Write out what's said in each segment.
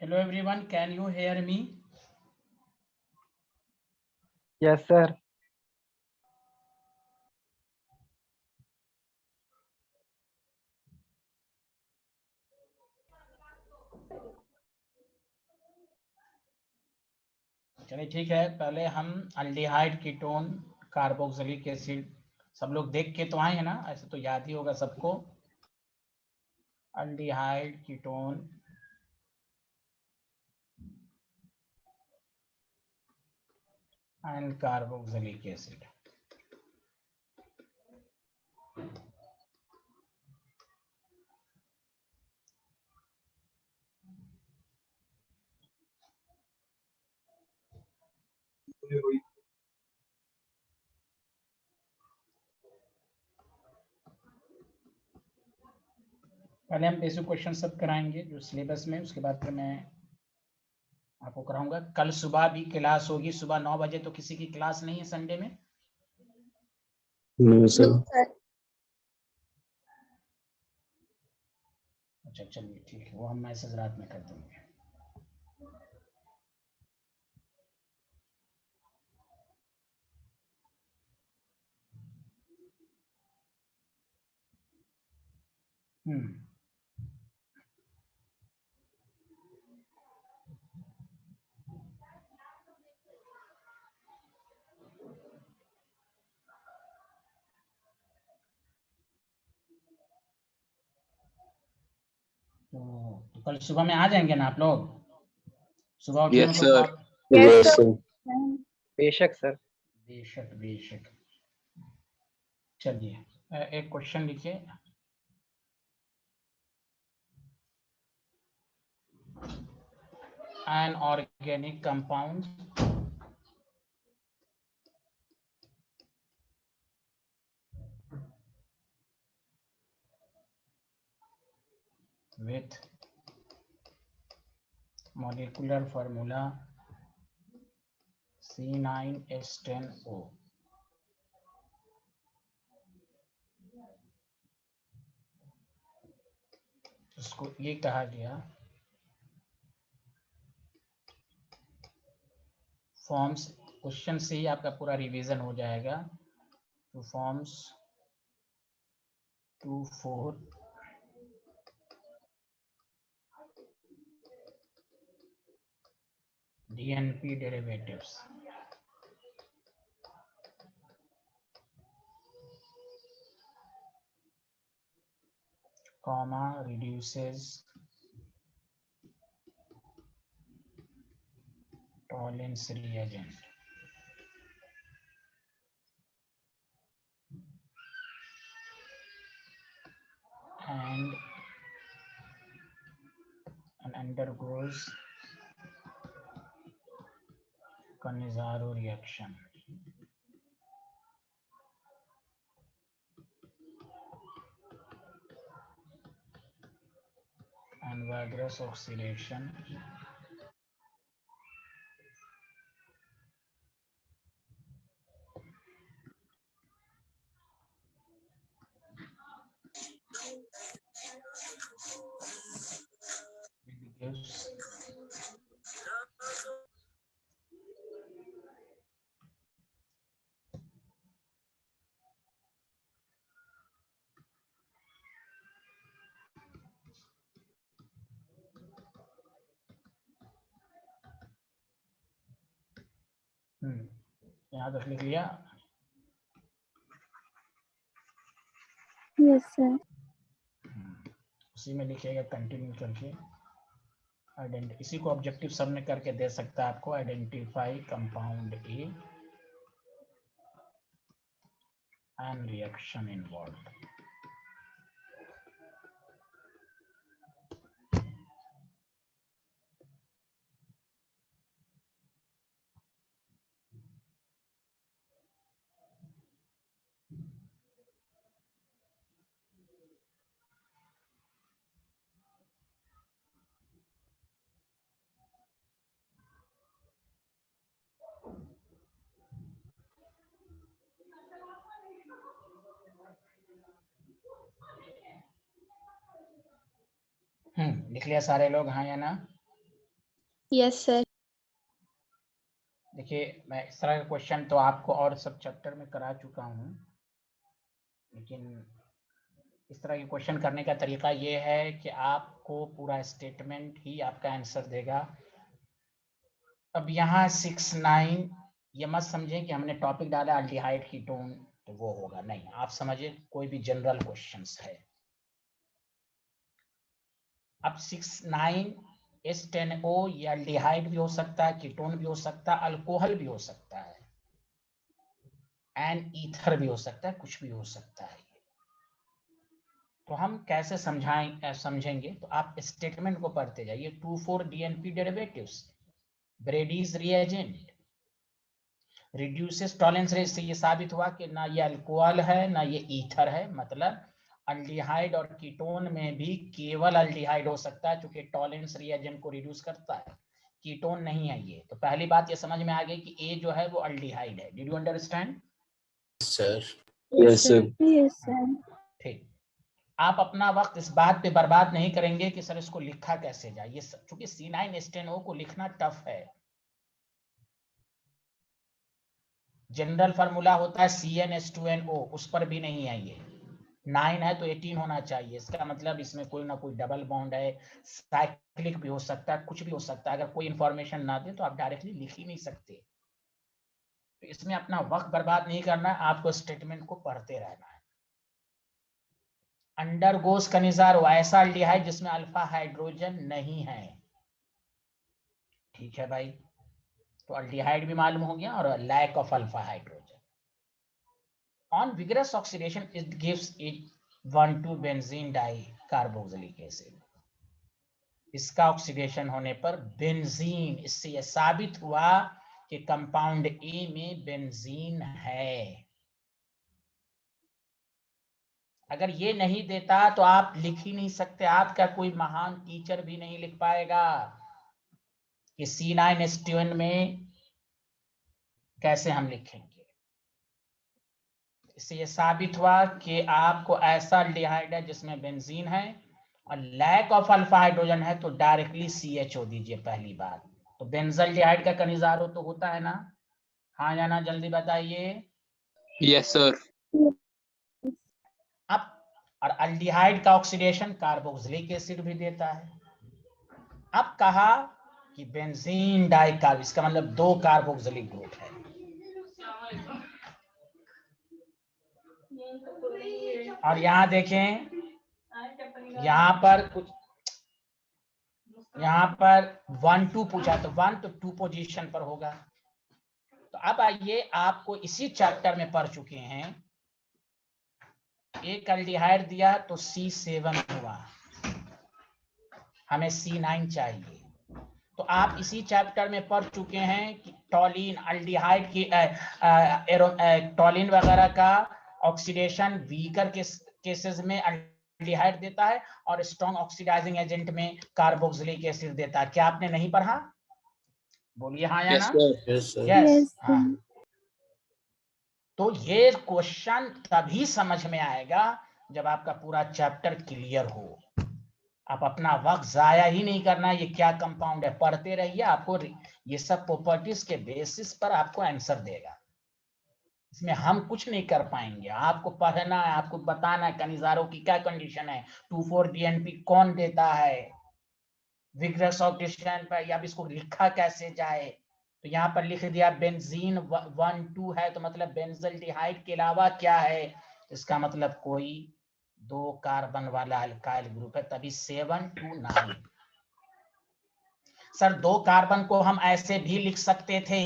Hello everyone, can you hear me? Yes, sir. चलिए ठीक है, पहले हम अल्डिहाइड, कीटोन, कार्बोक्सिलिक एसिड सब लोग देख के तो आए हैं ना, ऐसे तो याद ही होगा सबको। Aldehyde, ketone and carboxylic acid. पहले हम बेसिक क्वेश्चन सब कराएंगे जो सिलेबस में, उसके बाद फिर मैं आपको कराऊंगा। कल सुबह भी क्लास होगी, सुबह 9 बजे। तो किसी की क्लास नहीं है संडे में? No sir. अच्छा चलिए ठीक है, वो हम मैसेज रात में कर देंगे। तो कल सुबह में आ जाएंगे ना आप लोग? सुबह उठने यस में तो सर। प्रॉब्लम। Yes sir. बेशक सर। बेशक बेशक। चलिए एक क्वेश्चन लिखिए। An organic compound with molecular formula C9H10O इसको ये कहा गया फॉर्म्स। क्वेश्चन से ही आपका पूरा रिवीजन हो जाएगा। तो forms 2,4 DNP derivatives comma reduces Tollens reagent and undergoes Cannizzaro reaction. And vigorous oxidation gives यहाँ तक लिख लिया। Yes sir. उसी में लिखिएगा कंटिन्यू करके। इसी को ऑब्जेक्टिव सब में करके दे सकता है आपको। Identify compound A and reaction involve. लिख लिया सारे लोग, हाँ या ना? Yes sir. देखिए, मैं इस तरह का क्वेश्चन तो आपको और सब चैप्टर में करा चुका हूँ, लेकिन इस तरह के क्वेश्चन करने का तरीका ये है कि आपको पूरा स्टेटमेंट ही आपका आंसर देगा। अब यहाँ 6-9 ये मत समझें कि हमने टॉपिक डाला अल्डिहाइड कीटोन तो वो होगा, नहीं। आप समझिए कोई भी जनरल क्वेश्चंस है। अब 6-9 H10O ये अल्डिहाइड भी हो सकता है, कीटोन भी हो सकता है, अल्कोहल भी हो सकता है, एंड ईथर भी हो सकता है, कुछ भी हो सकता है। तो हम कैसे समझेंगे? तो आप स्टेटमेंट को पढ़ते जाइए। 2,4-DNP derivatives, Brady's reagent reduces Tollens rate से ये साबित हुआ कि ना ये अल्कोहल है ना ये ईथर है, मतलब अल्डिहाइड और कीटोन में भी केवल अल्डिहाइड हो सकता है, क्योंकि टॉलरेंस रिएजेंट को रिड्यूस करता है, कीटोन नहीं है ये। तो पहली बात ये समझ में आ गई कि ए जो है वो अल्डिहाइड है। Did you understand sir? Yes sir. Yes sir. ठीक। आप अपना वक्त इस बात पे बर्बाद नहीं करेंगे कि सर इसको लिखा कैसे जाए। ये चूंकि C9H10O को लिखना टफ है। जनरल फार्मूला होता है CnH2nO, उस पर भी नहीं है ये। 9 है तो 18 होना चाहिए। इसका मतलब इसमें कोई ना कोई डबल बॉन्ड है, साइक्लिक भी हो सकता है, कुछ भी हो सकता है। अगर कोई इंफॉर्मेशन ना दे तो आप डायरेक्टली लिख ही नहीं सकते। तो इसमें अपना वक्त बर्बाद नहीं करना है, आपको स्टेटमेंट को पढ़ते रहना है। अंडरगोस कनिजार वो ऐसा अल्डिहाइड जिसमें अल्फा हाइड्रोजन नहीं है। ठीक है भाई, तो अल्डिहाइड भी मालूम हो गया और lack of alpha hydrogen. On vigorous oxidation it gives it one two benzene dicarboxylic acid. इसका ऑक्सीडेशन होने पर बेंजीन, इससे यह साबित हुआ कि कंपाउंड ए में बेंजीन है। अगर ये नहीं देता तो आप लिख ही नहीं सकते। आपका कोई महान टीचर भी नहीं लिख पाएगा कि C9H10 में कैसे हम लिखेंगे। इससे ये साबित हुआ कि आपको ऐसा अल्डिहाइड है जिसमें बेंजीन है और लैक ऑफ अल्फा हाइड्रोजन है, तो डायरेक्टली CHO दीजिए पहली बात। तो बेंजल्डिहाइड का कनिजारो तो होता है ना? हाँ या ना, जल्दी बताइए। Yes sir. अब और अल्डिहाइड का ऑक्सीडेशन कार्बोक्सिलिक एसिड भी देता है। अब कहा कि बेंजीन डाइकार्ब, इसका मतलब 2 कार्बोक्सिलिक ग्रुप है। और यहां देखें, यहां पर कुछ, यहां पर 1-2 पूछा, तो 1 तो 2 पोजीशन पर होगा। तो अब आइए, आपको इसी चैप्टर में पढ़ चुके हैं, एक अल्डिहाइड दिया तो C7 हुआ, हमें C9 चाहिए। तो आप इसी चैप्टर में पढ़ चुके हैं कि टॉलिन अल्डिहाइड की टॉलिन वगैरह का ऑक्सीडेशन वीकर केसेस में अल्डिहाइड देता है और स्ट्रॉन्ग ऑक्सीडाइजिंग एजेंट में कार्बोक्सिलिक एसिड देता है। क्या आपने नहीं पढ़ा? बोलिए हाँ या ना। यस, हाँ। तो ये क्वेश्चन तभी समझ में आएगा जब आपका पूरा चैप्टर क्लियर हो। आप अपना वक्त जाया ही नहीं करना। ये क्या कंपाउंड है, पढ़ते रहिए। आपको ये सब प्रॉपर्टीज के बेसिस पर आपको आंसर देगा। इसमें हम कुछ नहीं कर पाएंगे। आपको पढ़ना है, आपको बताना है कनिजारों की क्या कंडीशन है, 2,4-DNP कौन देता है, विग्रस ऑक्सीडेशन पर, या इसको लिखा कैसे जाए। तो यहाँ पर लिख दिया बेंजीन 1,2 है, तो मतलब बेंजल्डिहाइड के अलावा क्या है, इसका मतलब कोई 2 कार्बन वाला अल्काइल ग्रुप है, तभी 7-9। सर 2 कार्बन को हम ऐसे भी लिख सकते थे,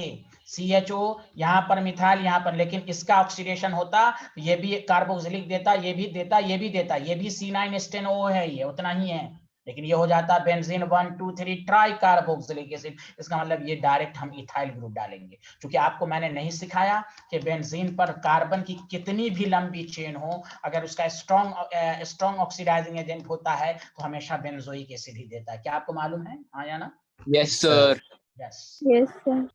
CHO यहाँ पर मिथाइल यहाँ पर, लेकिन इसका ऑक्सीडेशन होता, ये भी कार्बोक्सिलिक देता, ये भी देता, ये भी देता, ये भी C9H10O है, ये उतना ही है, लेकिन ये हो जाता बेंजीन 1,2,3 ट्राई कार्बोक्सिलिक एसिड। इसका मतलब ये डायरेक्ट हम इथाइल ग्रुप डालेंगे, क्योंकि आपको मैंने नहीं सिखाया कि बेंजीन पर कार्बन की कितनी भी लंबी चेन हो, अगर उसका स्ट्रॉन्ग ऑक्सीडाइजिंग एजेंट होता है तो हमेशा बेंजोइक एसिड ही देता है। क्या आपको मालूम है हाँ या ना? Yes sir. Yes. Yes sir.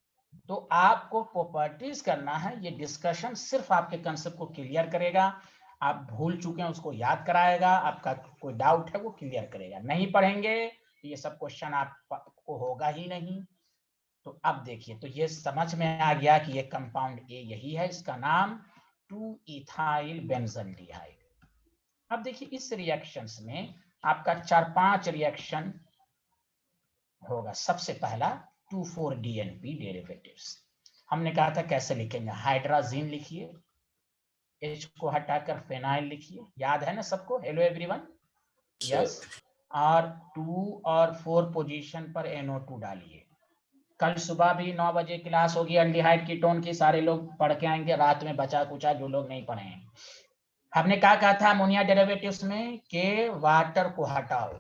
तो आपको प्रॉपर्टीज करना है। ये डिस्कशन सिर्फ आपके कंसेप्ट को क्लियर करेगा। आप भूल चुके हैं उसको याद कराएगा, आपका कोई डाउट है वो क्लियर करेगा। नहीं पढ़ेंगे तो ये सब क्वेश्चन आपको आपको होगा ही नहीं। तो अब देखिए, तो ये समझ में आ गया कि ये कंपाउंड ए यही है, इसका नाम 2 इथाइल बेंजल्डिहाइड। अब देखिए इस रिएक्शंस में आपका 4-5 रिएक्शन होगा। सबसे पहला 2,4-DNP डेरिवेटिव्स। हमने कहा था कैसे लिखेंगे, हाइड्राजीन लिखिए, H को हटाकर फेनाइल लिखिए, याद है ना सबको? Hello everyone, yes. और 2 और 4 पोजीशन पर NO2 डालिए। कल सुबह भी 9 बजे क्लास होगी एल्डिहाइड कीटोन की, सारे लोग पढ़ के आएंगे, रात में बचा कुचा जो लोग नहीं पढ़े हैं। हमने क्या कहा था अमोनिया डेरिवेटिव्स में के वाटर को हटाओ,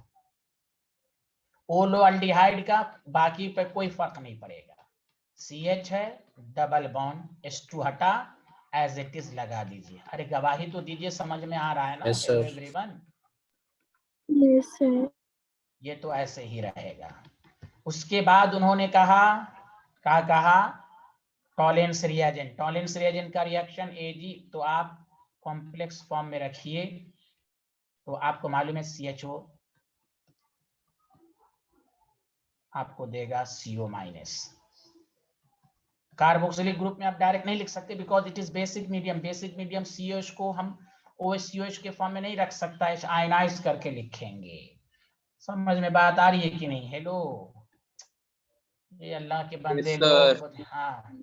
ओलो एल्डिहाइड का बाकी पे कोई फर्क नहीं पड़ेगा। CH है, डबल बॉन्ड, H2 हटा, एज इट इज लगा दीजिए। अरे गवाही तो दीजिए, समझ में आ रहा है ना एवरीवन? Yes, sir. ये तो ऐसे ही रहेगा। उसके बाद उन्होंने कहा, क्या कहा, टॉलेंस रिएजेंट। टॉलेंस रिएजेंट का रिएक्शन Ag, तो आप कॉम्प्लेक्स फॉर्म में रखिए, तो आपको मालूम है CHO आपको देगा CO-। कार्बोक्सिलिक ग्रुप में आप डायरेक्ट नहीं लिख सकते, because it is basic medium. Basic medium COH को हम OH के फॉर्म में नहीं रख सकता है, आयनाइज करके लिखेंगे। समझ में बात आ रही है कि नहीं? हेलो, ये अल्लाह के बंदे लोग। हाँ,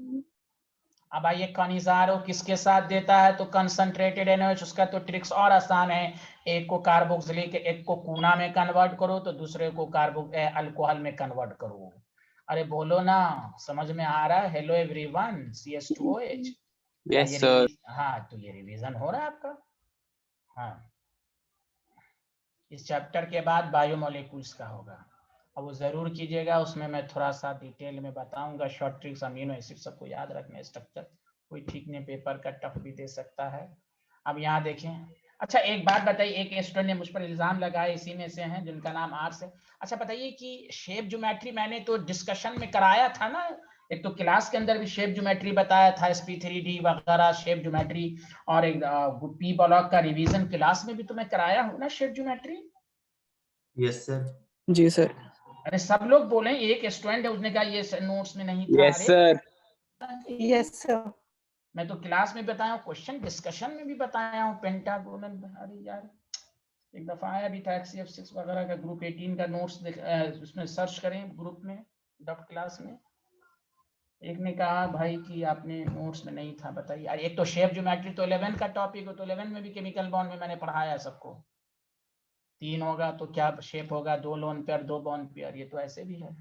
अब आइए कनिजारो किसके साथ देता है, तो कंसंट्रेटेड NaOH। उसका तो ट्रिक्स और आसान है, एक को कार्बोक्सिलिक, एक को कूना में कन्वर्ट करो, तो दूसरे को अल्कोहल में कन्वर्ट करो। अरे बोलो ना, समझ में आ रहा है? Hello everyone, CH2OH। Yes, sir. हाँ, तो ये रिवीजन हो रहा है आपका। हाँ, इस चैप्टर के बाद बायोमोलिक्यूल्स का होगा, अब वो जरूर कीजिएगा, उसमें मैं थोड़ा सा डिटेल में बताऊंगा, शॉर्ट ट्रिक्स, अमीनो एसिड सबको याद रखने, स्ट्रक्चर कोई ठीक नहीं पेपर का टफ भी दे सकता है। अब यहाँ देखें, अच्छा एक बात बताइए, एक स्टूडेंट ने मुझ पर इल्जाम लगाया, इसी में से हैं जिनका नाम आर से। अच्छा बताइए कि शेप ज्योमेट्री मैंने तो डिस्कशन में कराया था ना, एक तो क्लास के अंदर भी शेप ज्योमेट्री बताया था, sp3d वगैरह शेप ज्योमेट्री, और एक पी ब्लॉक का रिवीजन क्लास में भी तो मैं कराया हूँ ना शेप ज्योमेट्री। Yes sir. जी सर। अरे सब लोग बोले, एक स्टूडेंट है उसने कहा ये नोट्स में नहीं था। Yes, sir. Yes sir. मैं तो क्लास में बताया हूँ, क्वेश्चन डिस्कशन में भी बताया हूँ, पेंटागोनल। अरे यार, एक दफा आया भी था HCF6 वगैरह का, ग्रुप 18 का नोट्स उसमें सर्च करें ग्रुप में, डॉट क्लास में। एक ने कहा भाई कि आपने नोट्स में नहीं था, बताइए। अरे एक तो शेप ज्योमेट्री तो 11 का टॉपिक हो, तो 11 में भी केमिकल बॉन्ड में मैंने पढ़ाया सबको। 3 होगा तो क्या शेप होगा, 2 लोन पेयर 2 बॉन्ड पेयर, ये तो ऐसे भी है।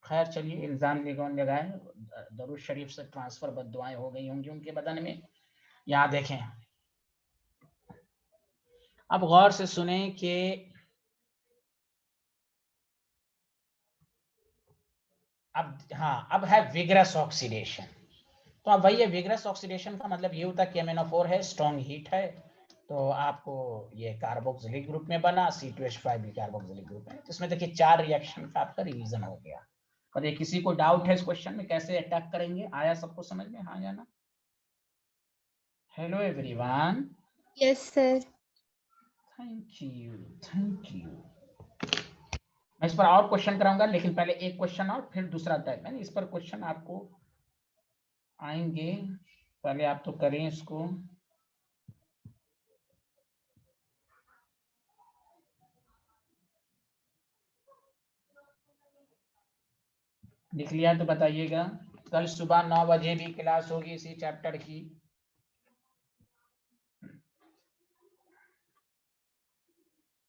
खैर चलिए, इल्जाम लगाए, दरूद शरीफ से ट्रांसफर बद्दुआएं हो गई होंगी उनके बदन में। यहाँ देखें, अब गौर से सुने कि अब, हाँ, अब है विग्रस ऑक्सीडेशन। तो अब वही है, विग्रस ऑक्सीडेशन का मतलब ये होता है कि MnO4 है, स्ट्रॉन्ग हीट है, तो आपको ये कार्बोक्सिलिक ग्रुप में बना, C2H5 भी कार्बोक्सिलिक ग्रुप है। तो इसमें देखिए 4 रिएक्शन का आपका रिवीजन हो गया। और ये किसी को डाउट है इस क्वेश्चन में कैसे अटैक करेंगे, आया सबको समझ में? हाँ या ना? Hello everyone. Yes, sir. Thank you, thank you. मैं इस पर और क्वेश्चन कराऊंगा, लेकिन पहले एक क्वेश्चन और फिर दूसरा टाइप है, इस पर क्वेश्चन आपको आएंगे, पहले आप तो करें इसको। लिख लिया तो बताइएगा। कल सुबह 9 बजे भी क्लास होगी इसी चैप्टर की।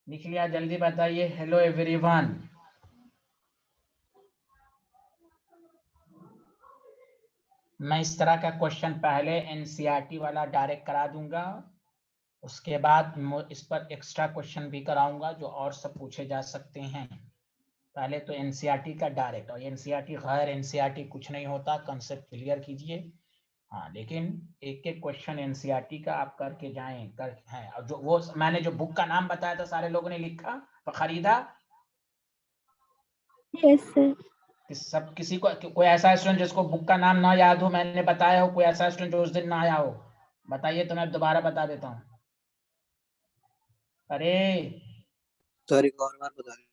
लिख लिया, जल्दी बताइए। Hello everyone. मैं इस तरह का क्वेश्चन पहले NCERT वाला डायरेक्ट करा दूंगा, उसके बाद इस पर एक्स्ट्रा क्वेश्चन भी कराऊंगा जो और सब पूछे जा सकते हैं। पहले तो NCERT का डायरेक्ट, और NCERT गैर NCERT कुछ नहीं होता, कंसेप्ट क्लियर कीजिए। हाँ, लेकिन एक एक क्वेश्चन NCERT का आप करके जाएं, कर हैं। और जो वो मैंने जो बुक का नाम बताया था सारे लोगों ने लिखा, खरीदा? Yes, sir. सब किसी को, कोई ऐसा स्टूडेंट जिसको बुक का नाम ना याद हो, मैंने बताया हो, कोई ऐसा स्टूडेंट जो उस दिन ना आया हो, बताइए तो मैं दोबारा बता देता हूँ। अरे सर एक और बार बता दें।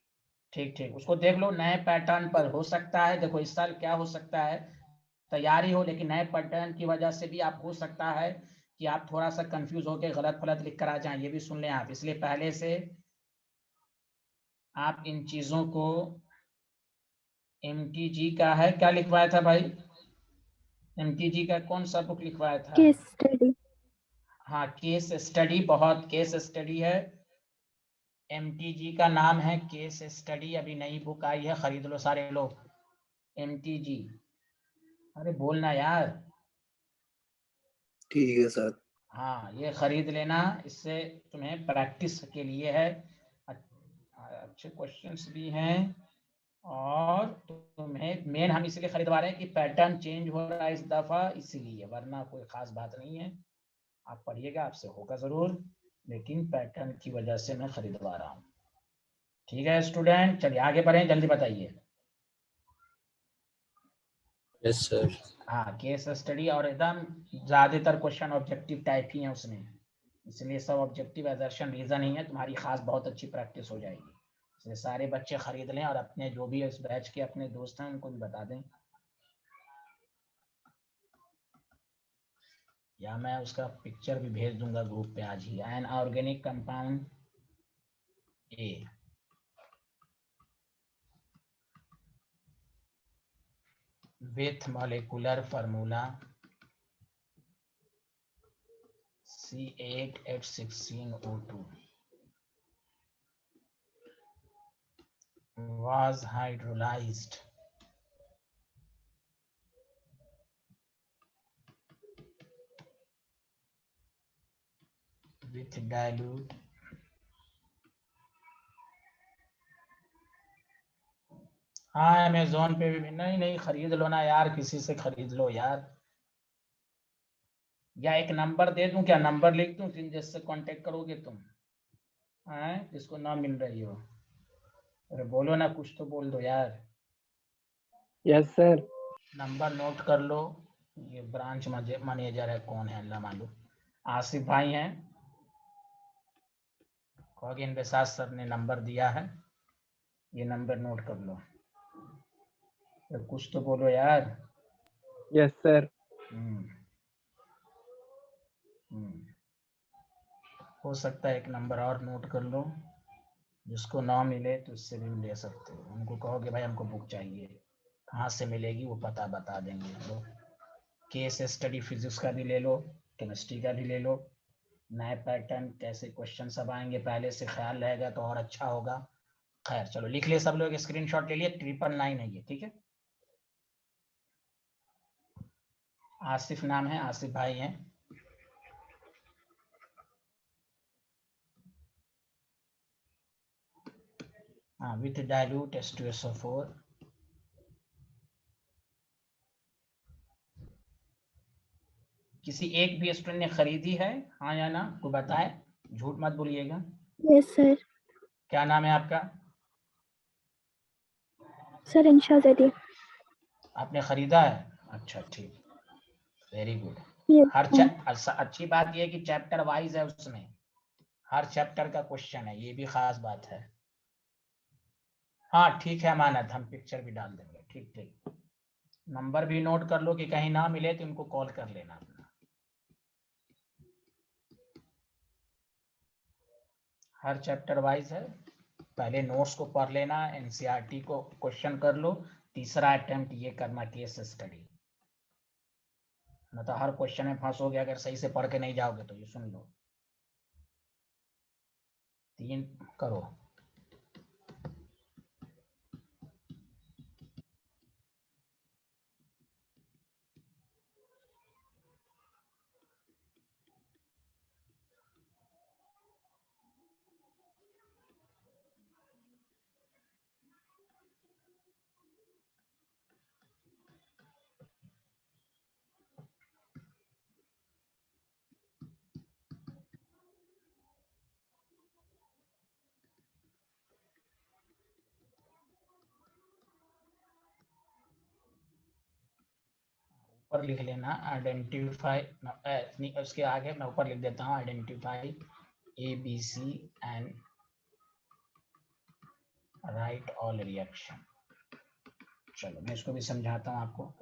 ठीक ठीक, उसको देख लो, नए पैटर्न पर हो सकता है। देखो इस साल क्या हो सकता है, तैयारी हो, लेकिन नए पैटर्न की वजह से भी आप हो सकता है कि आप थोड़ा सा कंफ्यूज होकर गलत फलत लिख कर आ जाएं, ये भी सुन लें आप। इसलिए पहले से आप इन चीजों को, MTG का है, क्या लिखवाया था भाई? MTG का कौन सा बुक लिखवाया था? Case study. हाँ, केस स्टडी, बहुत केस स्टडी है। MTG का नाम है केस स्टडी, अभी नई बुक आई है, खरीद लो सारे लोग। MTG, अरे बोलना यार। ठीक है सर। हाँ, ये खरीद लेना, इससे तुम्हें प्रैक्टिस के लिए है। अच्छे क्वेश्चंस भी हैं, और तुम्हें मेन हम इसलिए खरीदवा रहे हैं कि पैटर्न चेंज हो रहा है इस दफा, इसीलिए, वरना कोई खास बात नहीं है। आप पढ़िएगा, आपसे होगा जरूर, लेकिन पैटर्न की वजह से मैं खरीदवा रहा हूँ। ठीक है स्टूडेंट, चलिए आगे बढ़ें, जल्दी बताइए। Yes sir. हाँ, केस स्टडी, और एकदम ज्यादातर क्वेश्चन ऑब्जेक्टिव टाइप ही है उसमें, इसलिए सब ऑब्जेक्टिव एजर्शन रीजन ही है, तुम्हारी खास बहुत अच्छी प्रैक्टिस हो जाएगी। इसलिए सारे बच्चे खरीद लें, और अपने जो भी इस बैच के अपने दोस्त हैं उनको भी बता दें, या मैं उसका पिक्चर भी भेज दूंगा ग्रुप पे आज ही। An organic compound A, with molecular formula C8H16O2 was hydrolyzed with dilute हाँ, अमेजोन पे भी। नहीं नहीं, खरीद लो ना यार, किसी से खरीद लो यार, या एक नंबर दे दूं क्या? नंबर लिख दूं, जिससे कांटेक्ट करोगे तुम, हैं, जिसको ना मिल रही हो? अरे बोलो ना, कुछ तो बोल दो यार। Yes sir. नंबर नोट कर लो। ये ब्रांच मैनेजर है, कौन है अल्लाह मालूम। आसिफ भाई हैं, खगेन बेसाज सर ने नंबर दिया है, ये नंबर नोट कर लो। तो कुछ तो बोलो यार। Yes sir. हो सकता है एक नंबर और नोट कर लो, जिसको ना मिले तो इससे भी ले सकते हो। उनको कहोगे भाई हमको बुक चाहिए, कहाँ से मिलेगी वो पता बता देंगे। लो, केस स्टडी फिजिक्स का भी ले लो, केमिस्ट्री का भी ले लो। नए पैटर्न कैसे क्वेश्चन सब आएंगे पहले से ख्याल रहेगा तो और अच्छा होगा। खैर चलो, लिख लिए सब लोग, स्क्रीनशॉट ले लिए। 999 है ये, ठीक है। आसिफ नाम है, आसिफ भाई हैं। हाँ, विथ डाइल्यूट H2SO4। किसी एक भी स्टूडेंट ने खरीदी है, हाँ या ना, कोई बताए, झूठ मत बोलिएगा। Yes sir. क्या नाम है आपका? सर इंशा जदी। आपने खरीदा है? अच्छा ठीक, वेरी गुड। Yes sir. अच्छी बात यह है कि चैप्टर वाइज है, उसमें हर चैप्टर का क्वेश्चन है, ये भी खास बात है। हाँ ठीक है, अमानत, हम पिक्चर भी डाल देंगे। ठीक ठीक, नंबर भी नोट कर लो कि कहीं ना मिले तो इनको कॉल कर लेना अपना। हर चैप्टर वाइज है, पहले नोट्स को पढ़ लेना, एनसीईआरटी को क्वेश्चन कर लो, तीसरा अटेम्प्ट ये करना केस स्टडी। न तो हर क्वेश्चन में फंसोगे अगर सही से पढ़ के नहीं जाओगे तो। ये सुन लो, 3 करो। ऊपर लिख लेना आइडेंटिफाई, उसके आगे मैं ऊपर लिख देता हूँ, identify ABC and right all reaction. चलो मैं इसको भी समझाता हूँ आपको।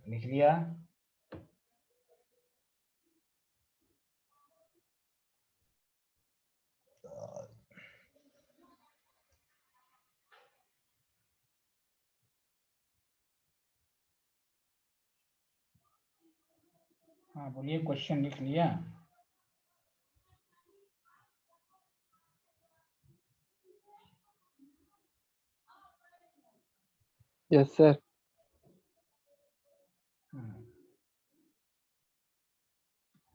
लिख लिया। हाँ बोलिए, क्वेश्चन लिख लिया। Yes, sir.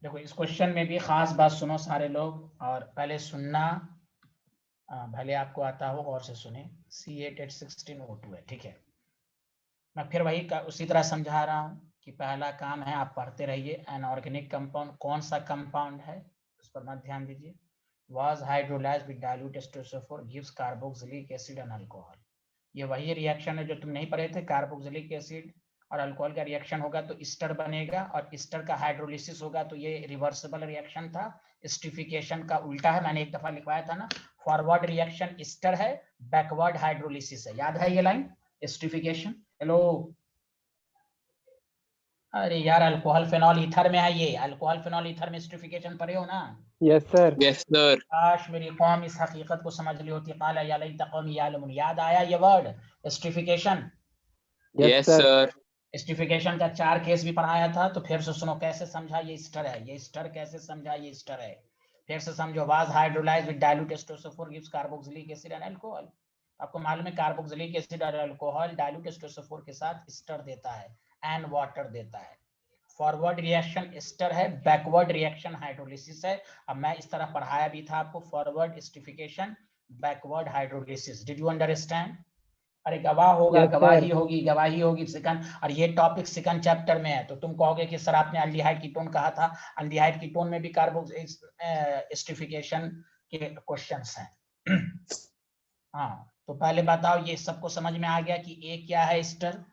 देखो इस क्वेश्चन में भी खास बात सुनो सारे लोग, और पहले सुनना, भले आपको आता हो और से सुने। C8H16O2 है, ठीक है। मैं फिर वही उसी तरह समझा रहा हूँ कि पहला काम है आप पढ़ते रहिए। अनऑर्गेनिक कंपाउंड कौन सा कंपाउंड है उस पर मत ध्यान दीजिए। was hydrolyzed with dilute H2SO4 gives carboxylic acid and alcohol। ये वही रिएक्शन है जो तुम नहीं पढ़े थे। कार्बोक्सिलिक एसिड और अल्कोहल का रिएक्शन होगा तो ईस्टर बनेगा, और ईस्टर का हाइड्रोलिसिस होगा तो ये रिवर्सिबल रिएक्शन था। एस्टिफिकेशन का उल्टा है, मैंने एक दफा लिखवाया था ना। फॉरवर्ड रिएक्शन ईस्टर है, बैकवर्ड हाइड्रोलिसिस है। याद है ये लाइन? एस्टिफिकेशन। हेलो, अरे यार अल्कोहल फेनॉल ईथर में है ये। अल्कोहल फेनॉल ईथर में एस्टिफिकेशन पढ़े हो ना? Yes, sir. Yes, sir. काश मेरी कौम इस हकीकत को समझ ली होती। काला या लैत कौमी यालमुन। याद आया ये word esterification? Yes, sir. Esterification का 4 केस भी पढ़ाया था, तो फिर से सुनो कैसे समझा। ये ईस्टर है, ये ईस्टर कैसे समझा, ये ईस्टर है। फिर से समझो। Was hydrolysed with dilute H2SO4 gives carboxylic acid and alcohol. आपको मालूम है कार्बोक्सिलिक एसिड और अल्कोहल डाइल्यूट H2SO4 के साथ ईस्टर देता है एंड वाटर देता है। फॉरवर्ड रिएक्शन ईस्टर है, बैकवर्ड रिएक्शन हाइड्रोलिसिस है। अब मैं इस तरह पढ़ाया भी था आपको, forward esterification, backward hydrolysis. Did you understand? अरे गवाह होगा, Yes, गवाही sir. होगी, गवाही होगी सेकंड। और ये टॉपिक सेकंड चैप्टर में है, तो तुम कहोगे कि सर आपने अल्डिहाइड कीटोन कहा था। अल्डिहाइड कीटोन में भी कार्बोक्सिलेशन के क्वेश्चंस हैं। हाँ तो पहले बताओ, ये सबको समझ में आ गया कि ए क्या है Easter?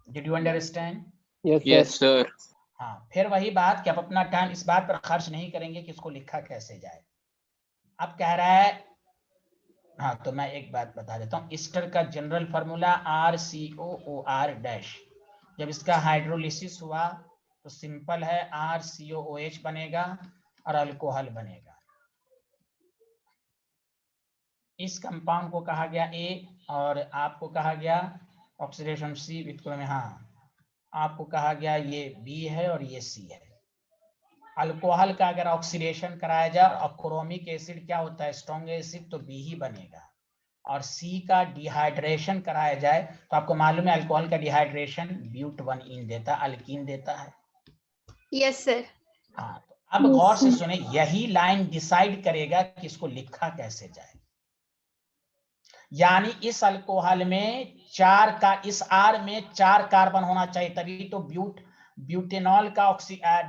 Did you understand? Yes, sir. Yes, sir. हाँ, फिर वही बात कि आप अपना टाइम इस बात पर खर्च नहीं करेंगे कि इसको लिखा कैसे जाए। अब कह रहा है, हाँ तो मैं एक बात बता देता हूँ। ईस्टर का जनरल फार्मूला RCOOR-। जब इसका हाइड्रोलिसिस हुआ तो सिंपल है, RCOOH बनेगा और अल्कोहल बनेगा। इस कंपाउंड को कहा गया A और आपको कहा गया ऑक्सीडेशन C विद में। हाँ आपको कहा गया ये B है और ये C है। अल्कोहल का अगर ऑक्सीडेशन कराया जाए और क्रोमिक एसिड क्या होता है, स्ट्रॉन्ग एसिड, तो B ही बनेगा। और C का डिहाइड्रेशन कराया जाए तो आपको मालूम है अल्कोहल का डिहाइड्रेशन ब्यूट-1-इन देता, अल्कीन देता है। Yes sir. हाँ तो अब गौर से सुने, यही लाइन डिसाइड करेगा कि इसको लिखा कैसे जाए। यानी इस अल्कोहल में इस R में 4 कार्बन होना चाहिए, तभी तो ब्यूटेनॉल का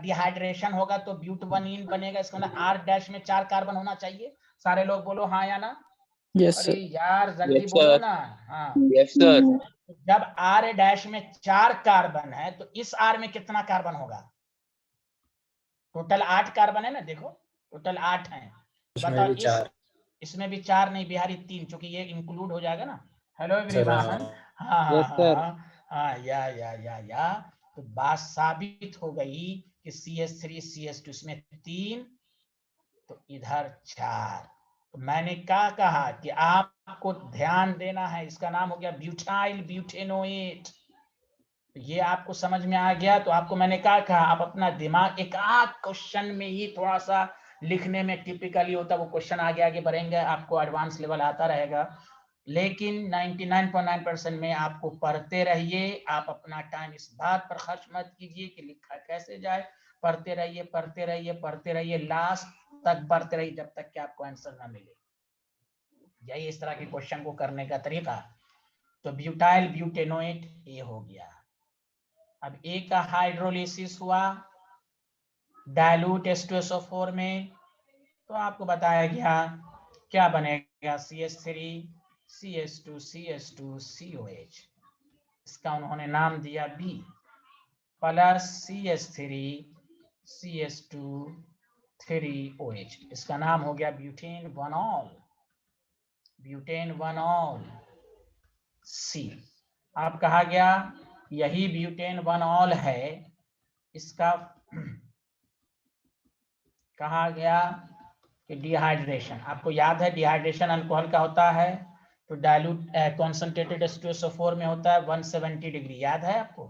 डिहाइड्रेशन होगा तो ब्यूट-1-इन बनेगा। इसका मतलब R' में 4 कार्बन होना चाहिए। सारे लोग बोलो हाँ या ना? Yes, अरे sir. यार जल्दी Yes, बोलो sir. ना। हाँ Yes, sir. जब R' में 4 कार्बन है तो इस R में कितना कार्बन होगा? टोटल 8 कार्बन है ना, देखो टोटल 8 हैं। बताओ इसमें भी 4 नहीं, बिहारी 3, क्योंकि ये इंक्लूड हो जाएगा ना। Hello everyone. हाँ Yes, sir. हाँ या तो बात साबित हो गई कि CH3 CH2 इसमें 3 तो इधर 4। तो मैंने क्या कहा कि आपको ध्यान देना है, इसका नाम हो गया ब्यूटाइल ब्यूटेनोएट। ये आपको समझ में आ गया तो आपको मैंने क्या कहा, आप अपना दिमाग एक आध क्वेश्चन में ही थोड़ा सा लिखने में टिपिकली होता, वो क्वेश्चन आगे आगे बढ़ेंगे, आपको एडवांस लेवल आता रहेगा। लेकिन 99.9% में आपको पढ़ते रहिए। आप अपना टाइम इस बात पर खर्च मत कीजिए कि लिखा कैसे जाए। पढ़ते रहिए पढ़ते रहिए पढ़ते रहिए, लास्ट तक पढ़ते रहिए जब तक कि आपको आंसर ना मिले। यही इस तरह के क्वेश्चन को करने का तरीका। तो ब्यूटाइल ब्यूटेनोएट ये हो गया। अब ए का हाइड्रोलिसिस हुआ डाइल्यूट H2SO4 में, तो आपको बताया गया क्या बनेगा, CH3 CH2 CH2 COH। इसका उन्होंने नाम दिया B plus CH3 CH2 3OH। इसका नाम हो गया ब्यूटेन 1ऑल, ब्यूटेन 1ऑल C। अब कहा गया यही ब्यूटेन 1ऑल है, इसका कहा गया कि डिहाइड्रेशन, आपको याद है डिहाइड्रेशन अल्कोहल का होता है तो डाइल्यूट कॉन्सेंट्रेटेड H2SO4 में होता है 170 डिग्री, याद है आपको?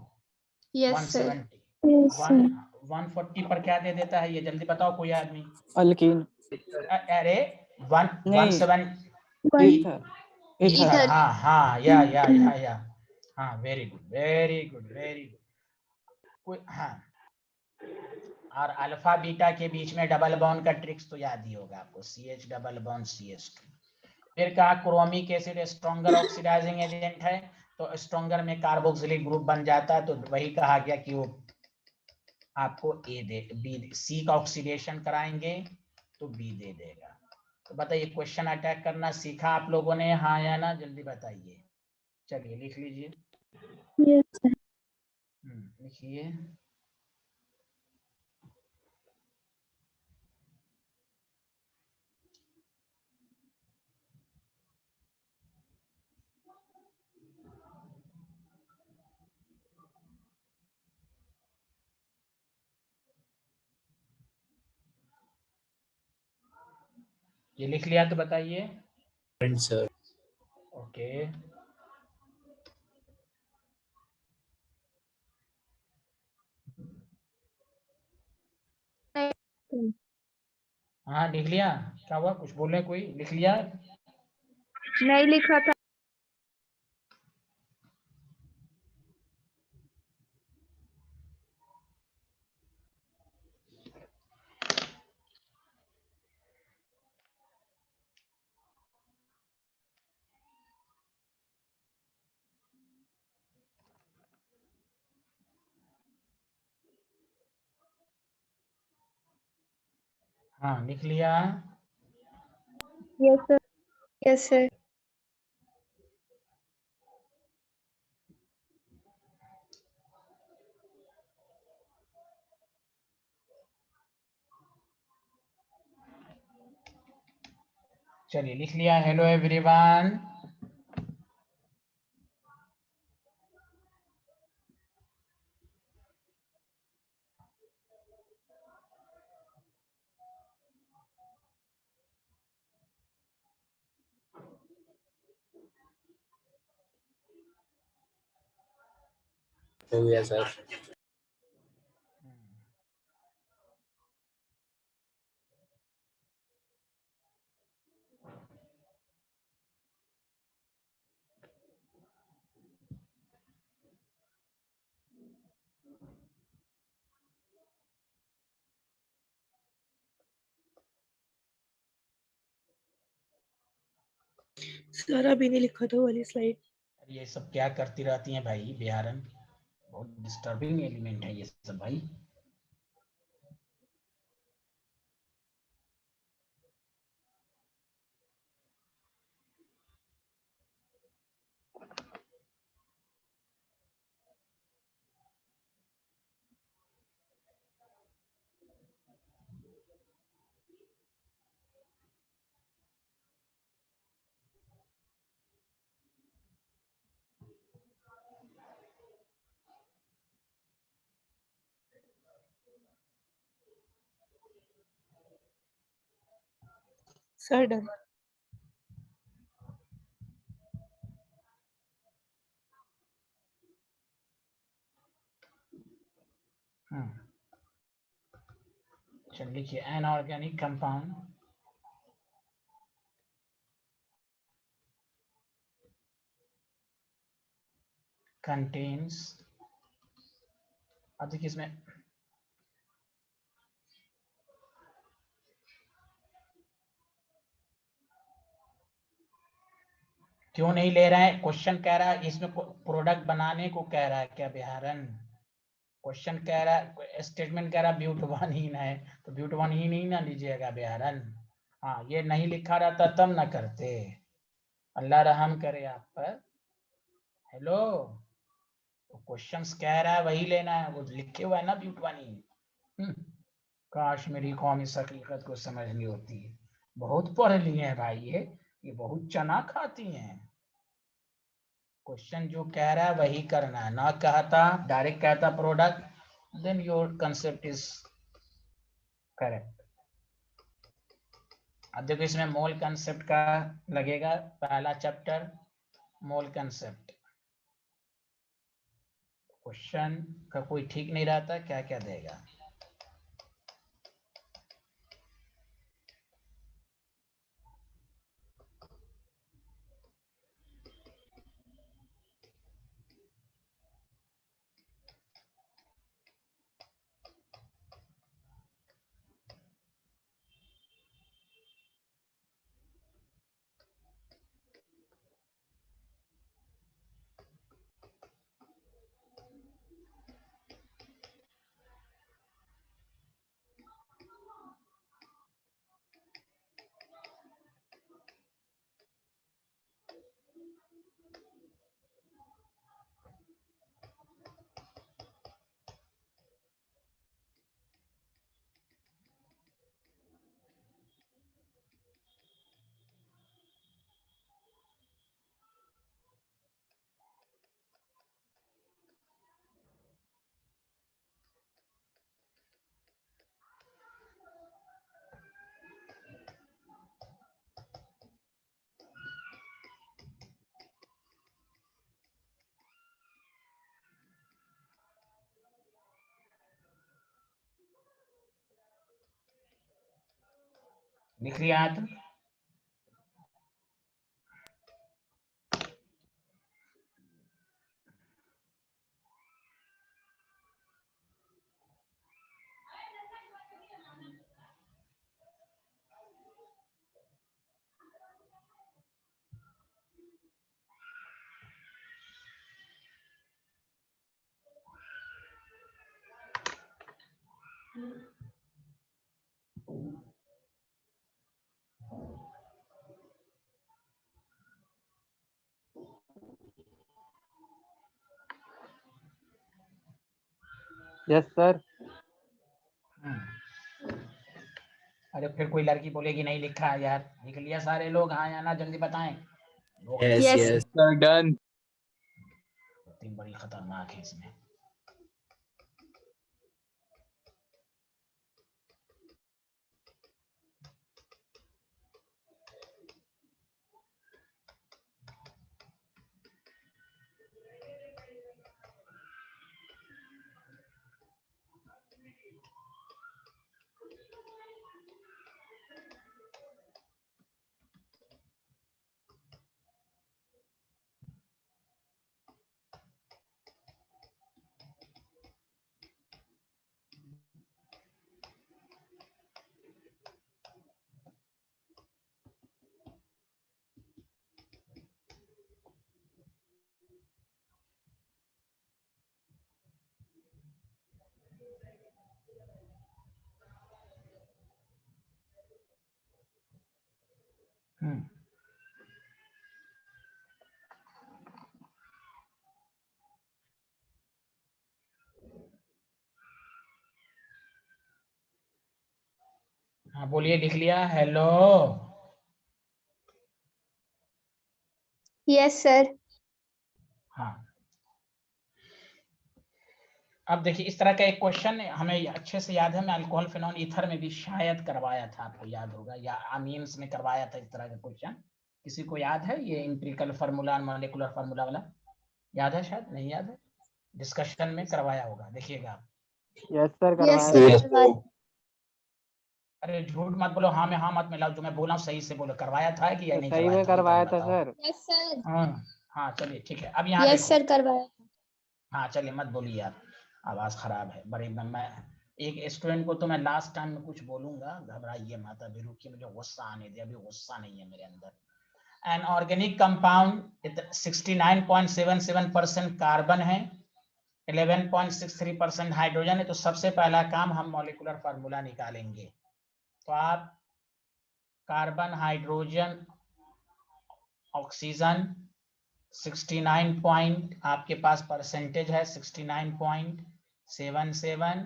Yes, sir. 170 Yes, sir. 140 पर क्या दे देता है ये जल्दी बताओ कोई आदमी? अल्कीन। अरे 170 One. Ether. हाँ हाँ या हाँ, very good very good very good. हाँ, और अल्फा बीटा के बीच में डबल बॉन्ड का ट्रिक्स तो याद ही होगा आपको, CH डबल बॉन्ड CH2। फिर कहा chromic acid stronger oxidising agent है, तो स्ट्रॉन्गर में कार्बोक्सिलिक ग्रुप बन जाता है, तो वही कहा गया कि वो आपको सी का ऑक्सीडेशन कराएंगे तो बी दे देगा। तो बताइए क्वेश्चन अटैक करना सीखा आप लोगों ने, हाँ या ना, जल्दी बताइए। चलिए लिख लीजिए। Yes, sir. लिखिए। ये लिख लिया तो बताइए। सर। ओके, हाँ लिख लिया। क्या हुआ, कुछ बोले कोई? लिख लिया? नहीं लिखा था। हाँ लिख लिया। Yes, sir. Yes, sir. चलिए लिख लिया। हेलो एवरीवन, हो गया सर। सर अभी नहीं लिखा था वाली स्लाइड। ये सब क्या करती रहती हैं भाई बिहारन, बहुत डिस्टर्बिंग एलिमेंट है ये सब भाई। Sir done. चलिए लिखिए, अनऑर्गेनिक कंपाउंड कंटेन्स, अब देखिए इसमें क्यों नहीं ले रहे हैं, क्वेश्चन कह रहा है इसमें प्रोडक्ट बनाने को कह रहा है क्या बिहारन? क्वेश्चन कह रहा है, स्टेटमेंट कह रहा है ब्यूटवानीन है, तो ब्यूटवानीन ही ना लीजिएगा बिहारन। हाँ, ये नहीं लिखा रहता तब ना करते। अल्लाह रहम करे आप पर। हेलो, तो क्वेश्चंस कह रहा है वही लेना है, वो लिखे हुआ है ना ब्यूटवानी। काश मेरी कौम इस हकीकत को समझ नहीं होती। बहुत पढ़ लिए हैं भाई, ये बहुत चना खाती हैं। क्वेश्चन जो कह रहा है वही करना है, ना कहता डायरेक्ट कहता product, then your concept is correct. अब देखो इसमें मोल कंसेप्ट का लगेगा, पहला चैप्टर मोल कंसेप्ट। क्वेश्चन का कोई ठीक नहीं रहता, क्या क्या देगा। लिख लिया है तो यस सर। अरे फिर कोई लड़की बोलेगी नहीं लिखा है यार। लिख लिया सारे लोग, हाँ या ना, जल्दी बताएं। Yes, Yes. yes. Sir done. तीन बड़ी खतरनाक है इसमें। हाँ बोलिए, लिख लिया। Hello, Yes, sir. हाँ। अब देखिए इस तरह का एक क्वेश्चन हमें अच्छे से याद है, मैं अल्कोहल फिनॉल ईथर में भी शायद करवाया था, आपको याद होगा, या अमीन्स में करवाया था इस तरह का क्वेश्चन। किसी को याद है ये एम्पिरिकल फार्मूला मॉलिक्यूलर फार्मूला वाला? याद है? शायद नहीं याद है, डिस्कशन में करवाया होगा, देखिएगा आप। यस सर Yes, करवाया। sir. अरे झूठ मत बोलो, हाँ में हाँ मत मिलाओ, जो मैं बोला हूँ सही से बोलो, करवाया था कि या नहीं सही करवाया में था? ये करवाया पहले था बताओ। सर। Yes, sir. हाँ चलिए ठीक है। अब यहाँ Yes, देखो, sir. करवाया। हाँ चलिए मत बोलिए आप, आवाज खराब है बड़ी। मैं एक स्टूडेंट को तो मैं लास्ट टाइम में कुछ बोलूंगा, घबराइए मत, अभी रुकिए, मुझे गुस्सा आने दे, अभी गुस्सा नहीं है मेरे अंदर। एन ऑर्गेनिक कंपाउंड 69.77% कार्बन है, 11.63% हाइड्रोजन है। तो सबसे पहला काम हम मॉलिक्यूलर फार्मूला निकालेंगे। तो आप कार्बन, हाइड्रोजन, ऑक्सीजन 69 पॉइंट आपके पास परसेंटेज है 69.77,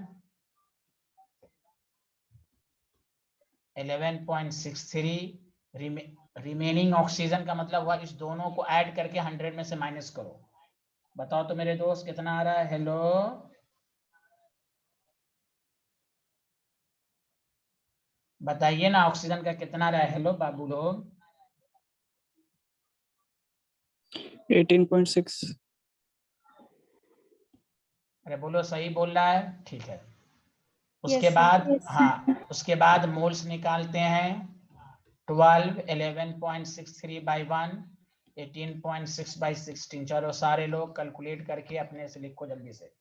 11.63 रिमेनिंग ऑक्सीजन का मतलब हुआ इस दोनों को ऐड करके 100 में से माइनस करो। बताओ तो मेरे दोस्त कितना आ रहा है? हेलो, बताइए ना ऑक्सीजन का कितना आ रहा है? हेलो बाबू लोग, 18.6। अरे बोलो, सही बोल रहा है? ठीक है। उसके Yes, sir. बाद Yes, sir. हाँ, उसके बाद मोल्स निकालते हैं। 12, 11.63 by 1, 18.6 by 16। चलो सारे लोग कैलकुलेट करके अपने से लिखो जल्दी से।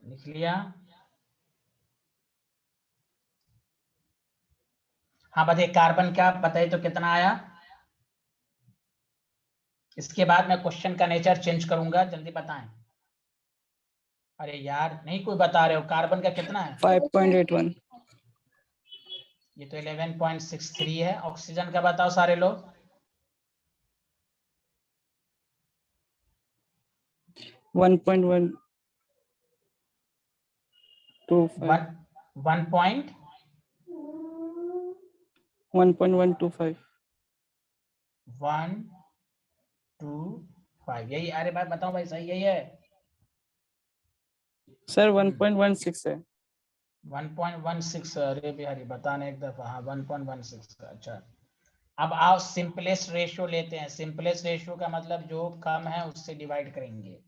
लिख लिया? हाँ बताइए, कार्बन का बताइए तो कितना आया? इसके बाद मैं क्वेश्चन का नेचर चेंज करूंगा, जल्दी बताएं। अरे यार नहीं कोई बता रहे हो, कार्बन का कितना है? 5.81। ये तो 11.63 है। ऑक्सीजन का बताओ सारे लोग। 1.125। 1.125। 1.25 यही? अरे भाई बताओ भाई, सही यही है? सर 1.16 है। 1.16? अरे बिहारी बताने एक दफा। हाँ 1.16। अच्छा, अब आओ सिंपलेस्ट रेशियो लेते हैं। सिंपलेस्ट रेशियो का मतलब जो कम है उससे डिवाइड करेंगे।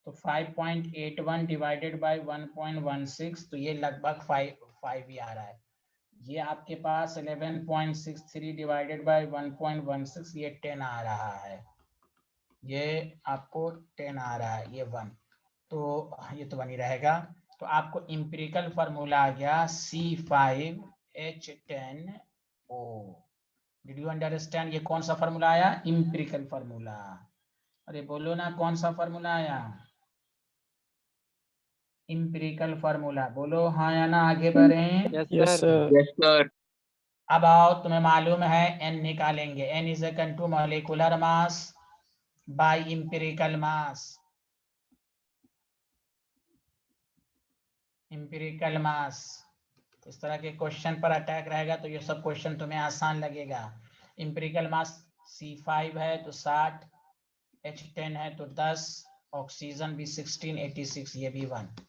तो 5.81 डिवाइडेड बाय 1.16, तो ये लगभग 5 ही आ रहा है। ये आपके पास 11.63 डिवाइडेड बाय 1.16, ये 10 आ रहा है। ये आपको 10 आ रहा है, ये 1, तो ये तो 1 ही रहेगा। तो आपको इंपेरिकल फार्मूला आ गया C5H10O। Did you understand? ये कौन सा फार्मूला आया? Empirical formula. अरे बोलो ना, कौन सा फार्मूला आया? Empirical formula. बोलो हाँ या ना, आगे बढ़ें। Yes Yes, sir. sir. अब आओ, तुम्हें मालूम है n निकालेंगे। n is equal to molecular mass by empirical mass. Empirical mass, इस तरह के क्वेश्चन पर अटैक रहेगा तो ये सब क्वेश्चन तुम्हें आसान लगेगा। इंपेरिकल मास C5 है तो 60, H10 है तो 10, ऑक्सीजन भी 16, 86, ये भी 1।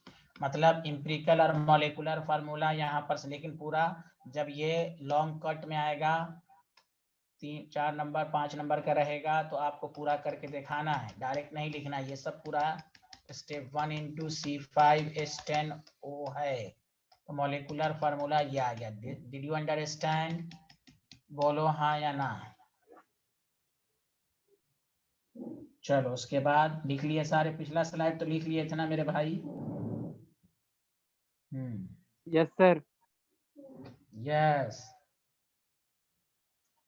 मतलब इंपेरिकल और मॉलिक्यूलर फार्मूला यहाँ पर, लेकिन पूरा जब ये लॉन्ग कट में आएगा 3, 4 नंबर 5 नंबर का रहेगा तो आपको पूरा करके दिखाना है, डायरेक्ट नहीं लिखना। ये सब पूरा स्टेप 1 इंटू C5H10O है। तो मॉलिक्यूलर फार्मूला ये आ गया। Did you understand? बोलो हाँ या ना। चलो उसके बाद लिख लिए सारे। पिछला स्लाइड तो लिख लिए थे ना मेरे भाई? Yes sir. यस।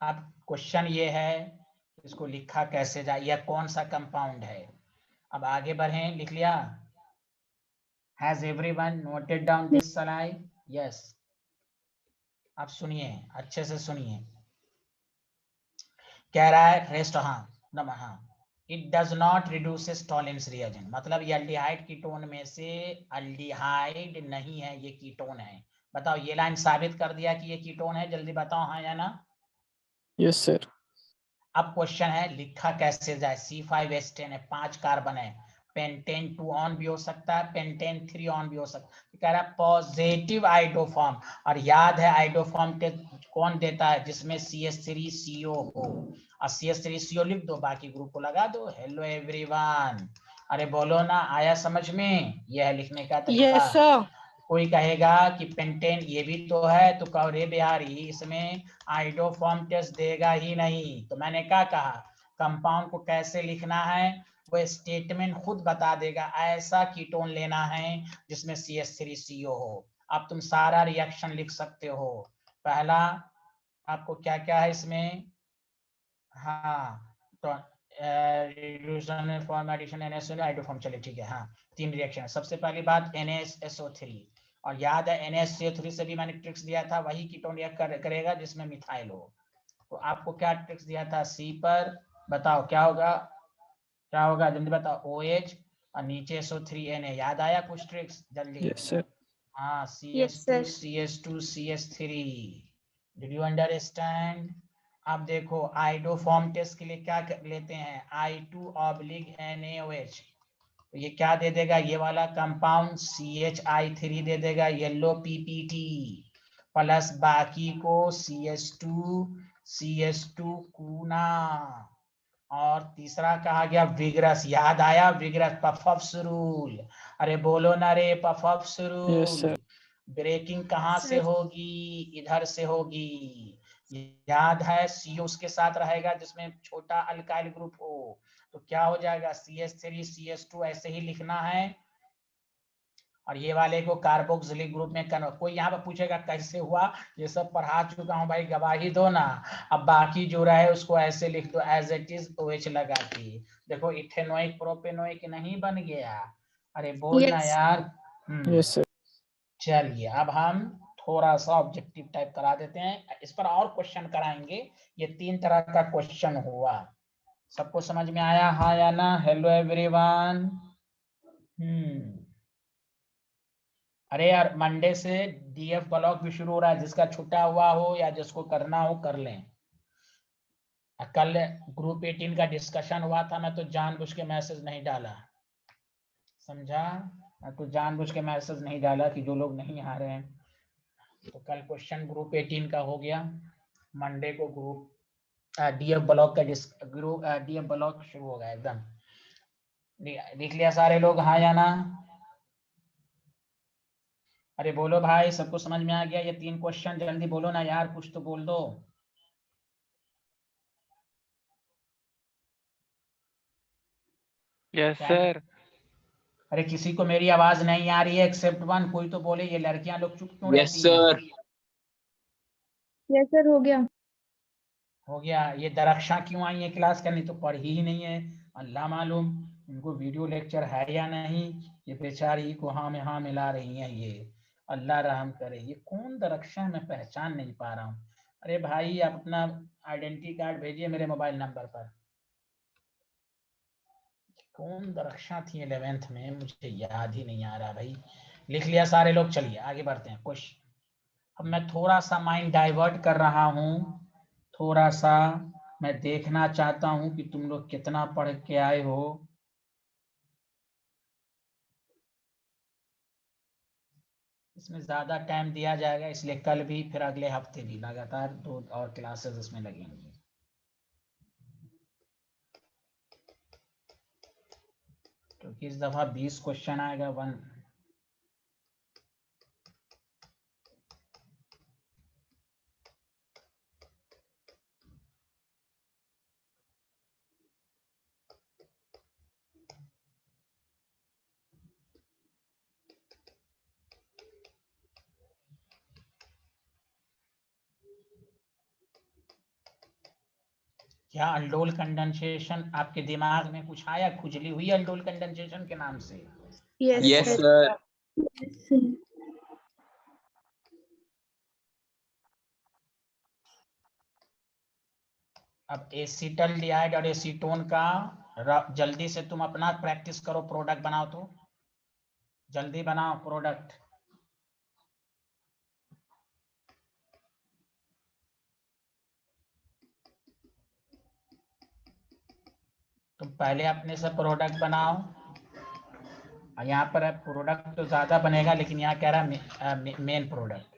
अब क्वेश्चन ये है, इसको लिखा कैसे जाए, यह कौन सा कंपाउंड है? अब आगे बढ़ें। लिख लिया? Has everyone noted down this slide? Yes. अब सुनिए, अच्छे से सुनिए। कह रहा है रेस्ट, हाँ, it does not reduces Tollens reagent. मतलब ये अल्डिहाइड कीटोन में से अल्डिहाइड नहीं है, ये कीटोन है। बताओ, ये लाइन साबित कर दिया कि ये कीटोन है? जल्दी बताओ हाँ या ना। Yes sir. अब क्वेश्चन है लिखा कैसे जाए। C5H10 है, 5 कार्बन है, पेंटेन 2 ऑन भी हो सकता है, पेंटेन 3 ऑन भी हो सकता है। कह रहा है पॉजिटिव आइडोफॉर्म, और याद है आइडोफॉर्म कौन देता है? जिसमें CH3CO हो, और CH3CO लिख दो, बाकी ग्रुप को लगा दो। हेलो एवरीवन, अरे बोलो ना, आया समझ में? यह है लिखने का तरीका। Yes, sir. कोई कहेगा कि पेंटेन ये भी तो है, तो कहो रे बिहारी इसमें आइडोफॉर्म टेस्ट देगा ही नहीं। तो मैंने क्या कहा, कंपाउंड को कैसे लिखना है वो स्टेटमेंट खुद बता देगा। ऐसा कीटोन लेना है जिसमें CH3CO हो। अब तुम सारा रिएक्शन लिख सकते हो। पहला आपको क्या क्या है इसमें? हाँ, तो रिड्यूसन फॉर्मेशन NaSO हाइड्रोफॉर्म। चलिए ठीक है। हाँ, 3 रिएक्शन। सबसे पहली बात NaSO3, और याद है NaSO3 से भी मैंने ट्रिक्स दिया था, वही कीटोन रिएक्ट करेगा जिसमें मिथाइल हो। तो आपको क्या ट्रिक्स दिया था? C पर बताओ क्या होगा, क्या होगा जल्दी बताओ। OH और नीचे SO3Na। याद आया कुछ ट्रिक्स? जल्दी। Yes, sir. हाँ, Yes, sir. CH2 CH3। Did you understand? अब देखो आइडो फॉर्म टेस्ट के लिए क्या लेते हैं? I2/NaOH। तो ये क्या दे देगा? ये वाला कंपाउंड CH3 दे देगा, येलो PPT, प्लस बाकी को CH2 कूना। और तीसरा कहा गया विग्रस। याद आया विग्रस? पफअप्स रूल। अरे बोलो ना रे, पफअप्स Yes, रूल। sir. ब्रेकिंग कहाँ से Sir. होगी? इधर से होगी। याद है CO उसके साथ रहेगा जिसमें छोटा अल्काइल ग्रुप हो। तो क्या हो जाएगा? CH3 CH2 ऐसे ही लिखना है, और ये वाले को कार्बोक्सिलिक ग्रुप में कन्वर्ट। कोई यहाँ पर पूछेगा कैसे हुआ? ये सब पढ़ा चुका हूँ भाई, गवाही दो ना। अब बाकी जो रहा है उसको ऐसे लिख दो एज इट इज OH लगा के। देखो इथेनोइक प्रोपेनोइक नहीं बन गया। अरे बोलना Yes. यार। Yes, sir. चलिए अब हम थोड़ा सा ऑब्जेक्टिव टाइप करा देते हैं, इस पर और क्वेश्चन कराएंगे। ये 3 तरह का क्वेश्चन हुआ। सबको समझ में आया हाँ या ना? Hello everyone. अरे यार मंडे से DF ब्लॉक भी शुरू हो रहा है, जिसका छुट्टा हुआ हो या जिसको करना हो कर लें। कल ग्रुप 18 का डिस्कशन हुआ था, मैं तो जानबूझ के मैसेज नहीं डाला, समझा? मैं तो जानबूझ के मैसेज नहीं डाला कि जो लोग नहीं आ रहे हैं। तो कल क्वेश्चन ग्रुप 18 का हो गया। मंडे को ग्रुप DF ब्लॉक का ग्रुप DF ब्लॉक शुरू हो गया एकदम। लिख लिया सारे लोग हाँ या ना? अरे बोलो भाई, सबको समझ में आ गया? ये 3 क्वेश्चन जल्दी बोलो ना यार, कुछ तो बोल दो। Yes, क्या? sir. अरे किसी को मेरी आवाज नहीं आ रही है एक्सेप्ट 1? कोई तो बोले, ये लड़कियां लोग चुप क्यों Yes, रहती हैं? sir. Yes, sir. हो गया। हो गया। ये दरक्षा क्यों आई है क्लास करनी? तो पढ़ी ही नहीं है, अल्लाह मालूम। इनको वीडियो लेक्चर है या नहीं? ये बेचारी को हाँ में हाँ मिला रही हैं ये, अल्लाह रहम करे। ये कौन दरक्षा? मैं पहचान नहीं पा रहा हूँ। अरे भाई आप अपना आइडेंटिटी कार्ड भेजिए मेरे मोबाइल नंबर पर। कौन दरक्षा थी 11th में? मुझे याद ही नहीं आ रहा भाई। लिख लिया सारे लोग? चलिए आगे बढ़ते हैं। क्वेश्चन अब मैं थोड़ा सा माइंड डाइवर्ट कर रहा हूँ, थोड़ा सा मैं देखना चाहता हूँ कि तुम लोग कितना पढ़ के आए हो। इसमें ज्यादा टाइम दिया जाएगा, इसलिए कल भी फिर अगले हफ्ते भी लगातार 2 और क्लासेस इसमें लगेंगी। क्योंकि इस दफा 20 क्वेश्चन आएगा 1। क्या अल्डोल कंडेंसेशन आपके दिमाग में कुछ आया? खुजली हुई अल्डोल कंडेंसेशन के नाम से? Yes, Yes, sir. sir. Yes, sir. अब एसिटल्डिहाइड और एसीटोन का जल्दी से तुम अपना प्रैक्टिस करो, प्रोडक्ट बनाओ तो जल्दी बनाओ प्रोडक्ट। तुम पहले अपने से प्रोडक्ट बनाओ। और यहाँ पर प्रोडक्ट तो ज्यादा बनेगा, लेकिन यहाँ कह रहा है मेन प्रोडक्ट।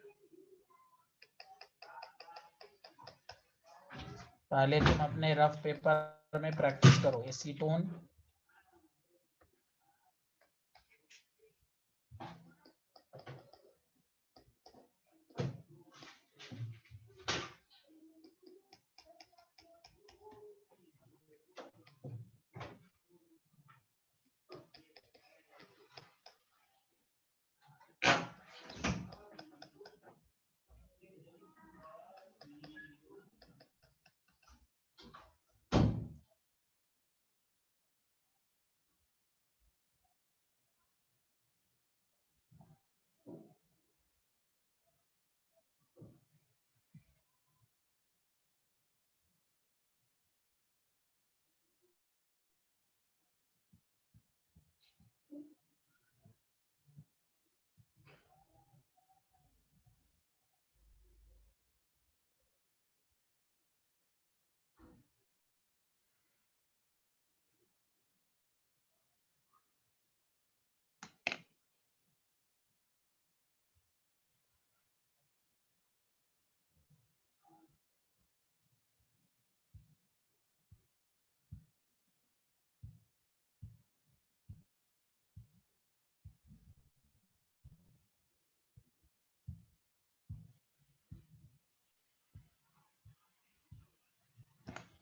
पहले तुम अपने रफ पेपर में प्रैक्टिस करो। एसीटोन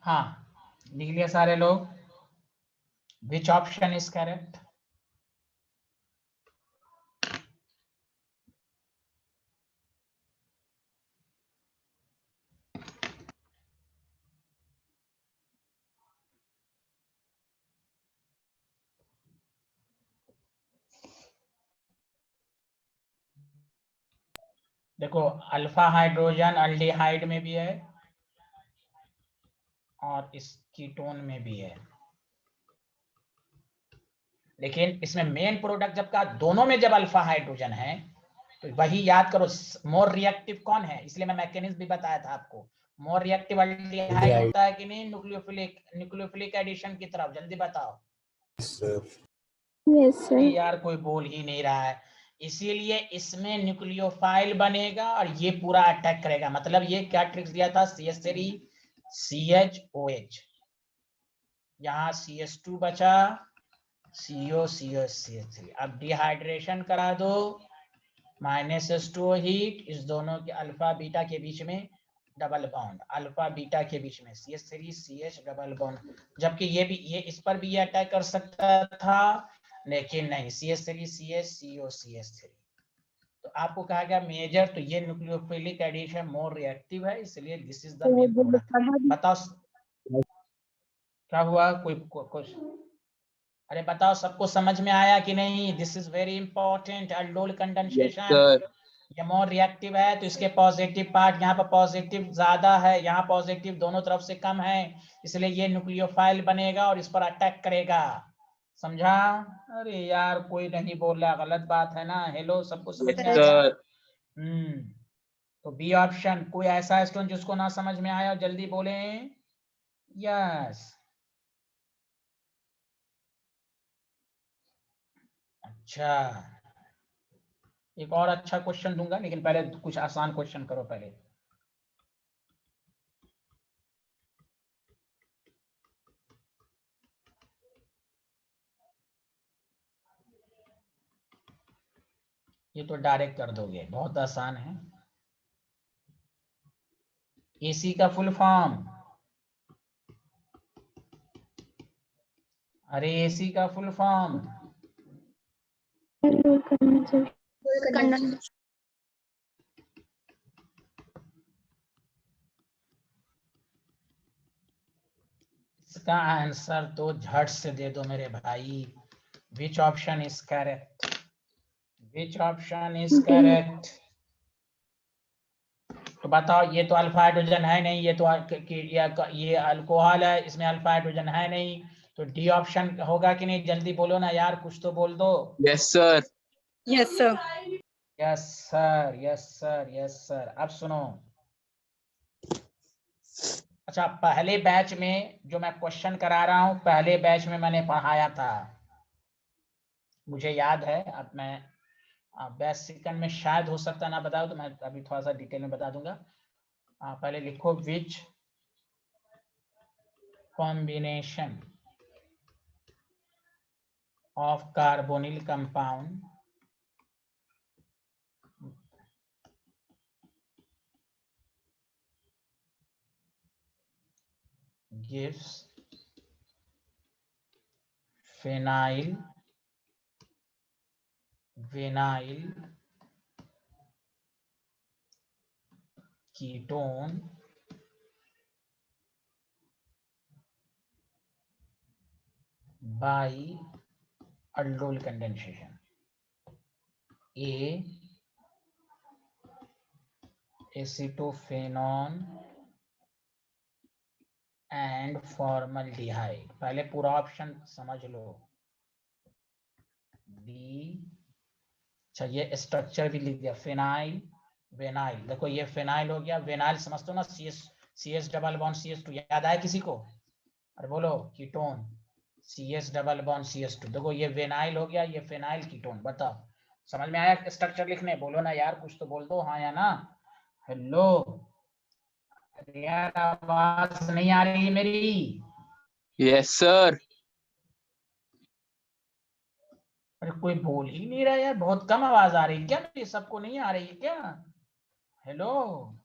हाँ, लिख लिया सारे लोग? Which option is correct? देखो, अल्फा हाइड्रोजन अल्डिहाइड में भी है और इस कीटोन में भी है, लेकिन इसमें मेन प्रोडक्ट जब का दोनों में जब अल्फा हाइड्रोजन है तो वही याद करो, मोर रिएक्टिव कौन है, इसलिए मैं मैकेनिज्म भी बताया था आपको। मोर रिएक्टिव अल्डिहाइड होता है कि नहीं न्यूक्लियोफिलिक एडिशन की तरफ? जल्दी बताओ। Yes, sir. यार कोई बोल ही नहीं रहा है। इसीलिए इसमें न्यूक्लियोफाइल बनेगा और ये पूरा अटैक करेगा। मतलब ये क्या ट्रिक्स दिया था? CH3 CHOH, यहाँ CH2 बचा, CO CH3। अब डिहाइड्रेशन करा दो, -H2O हीट, इस दोनों के अल्फा बीटा के बीच में डबल बॉन्ड, अल्फा बीटा के बीच में CH3 CH डबल बॉन्ड। जबकि ये इस पर भी ये अटैक कर सकता था, लेकिन नहीं, CH3 CH CO CH3। तो आपको कहा गया मेजर, तो ये न्यूक्लियोफिलिक एडिशन मोर रिएक्टिव है, इसलिए this is the main product. बताओ क्या हुआ? कोई कुछ? अरे बताओ, सबको समझ में आया कि नहीं? This is very important. Aldol condensation, ये मोर रिएक्टिव है तो इसके पॉजिटिव पार्ट, यहाँ पर पॉजिटिव ज्यादा है, यहाँ पॉजिटिव दोनों तरफ से कम है, इसलिए ये न्यूक्लियोफाइल बनेगा और इस पर अटैक करेगा। समझा? अरे यार कोई नहीं बोल रहा, गलत बात है ना। हेलो, सबको समझ में आया? तो बी ऑप्शन। कोई ऐसा स्टूडेंट जिसको ना समझ में आया जल्दी बोले यस। अच्छा, एक और अच्छा क्वेश्चन दूंगा, लेकिन पहले कुछ आसान क्वेश्चन करो पहले। ये तो डायरेक्ट कर दोगे, बहुत आसान है। एसी का फुल फॉर्म? अरे एसी का फुल फॉर्म? इसका आंसर तो झट से दे दो मेरे भाई। Which option is correct? Which option is correct? तो बताओ, ये तो अल्फा हाइड्रोजन है नहीं, ये तो ये अल्कोहल है, इसमें अल्फा हाइड्रोजन है नहीं, तो डी ऑप्शन होगा कि नहीं? जल्दी बोलो ना यार, कुछ तो बोल दो। Yes sir. Yes sir. Yes sir, yes sir, yes sir. अब सुनो, अच्छा, पहले बैच में जो मैं क्वेश्चन करा रहा हूं, पहले बैच में मैंने पढ़ाया था, मुझे याद है। अब मैं बैच सेकंड में शायद हो सकता ना बताओ, तो मैं अभी थोड़ा सा डिटेल में बता दूंगा। पहले लिखो which combination of carbonyl compound gives phenyl ketone by aldol condensation. A, acetophenone and formaldehyde. पहले पूरा ऑप्शन समझ लो। बी, अच्छा ये स्ट्रक्चर भी लिख दिया, फिनाइल वेनाइल। देखो ये फिनाइल हो गया, वेनाइल समझते हो ना, C S double bond CH2, याद आया किसी को? अरे बोलो, ketone CS double bond CH2। देखो ये वेनाइल हो गया, ये फिनाइल कीटोन। बताओ, समझ में आया स्ट्रक्चर लिखने? बोलो ना यार, कुछ तो बोल दो, हाँ या ना। हेलो यार, आवाज नहीं आ रही मेरी? Yes sir. अरे कोई बोल ही नहीं रहा यार, बहुत कम आवाज आ रही क्या? ये सबको नहीं आ रही है क्या? हेलो।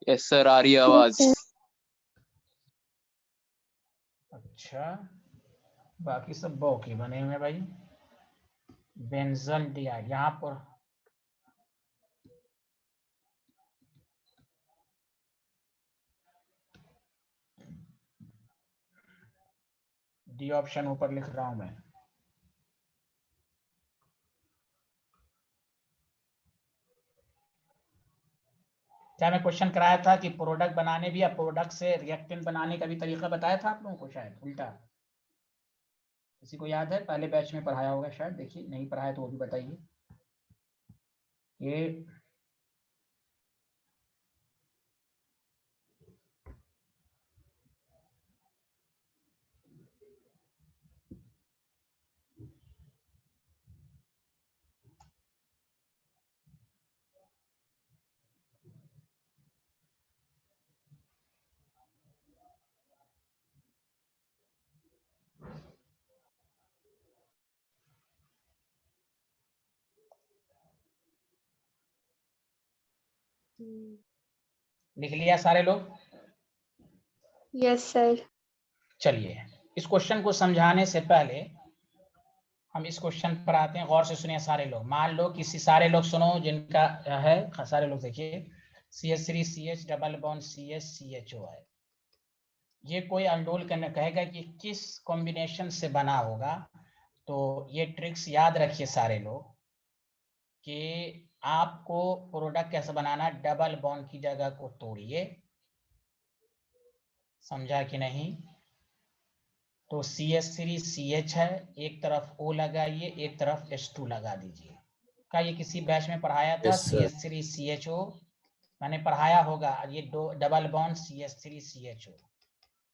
यस सर, आ रही है आवाज। अच्छा, बाकी सब बॉ के बने हुए हैं भाई। बेंजल डिहाइड यहाँ पर डी ऑप्शन ऊपर लिख रहा हूं मैं। क्या मैं क्वेश्चन कराया था कि प्रोडक्ट बनाने भी या प्रोडक्ट से रिएक्टेंट बनाने का भी तरीका बताया था आप लोगों को? शायद उल्टा किसी को याद है? पहले बैच में पढ़ाया होगा शायद। देखिए नहीं पढ़ाया तो वो भी बताइए। ये लिख लिया सारे लोग? Yes sir. चलिए, इस क्वेश्चन को समझाने से पहले हम इस क्वेश्चन पर आते हैं। गौर से सुनिए सारे लोग। मान लो किसी, सारे लोग सुनो जिनका है, सारे लोग देखिए। CH3CH डबल बॉन्ड CH है। ये कोई अल्डोल कहेगा कि किस कॉम्बिनेशन से बना होगा। तो ये ट्रिक्स याद रखिए सारे लोग कि आपको प्रोडक्ट कैसे बनाना। डबल बॉन्ड की जगह को तोड़िए, समझा कि नहीं? तो CH3CH है, एक तरफ O लगाइए, एक तरफ H2 लगा दीजिए। का ये किसी बैच में पढ़ाया था? CH3CHO मैंने पढ़ाया होगा। ये दो डबल बॉन्ड CH3CHO।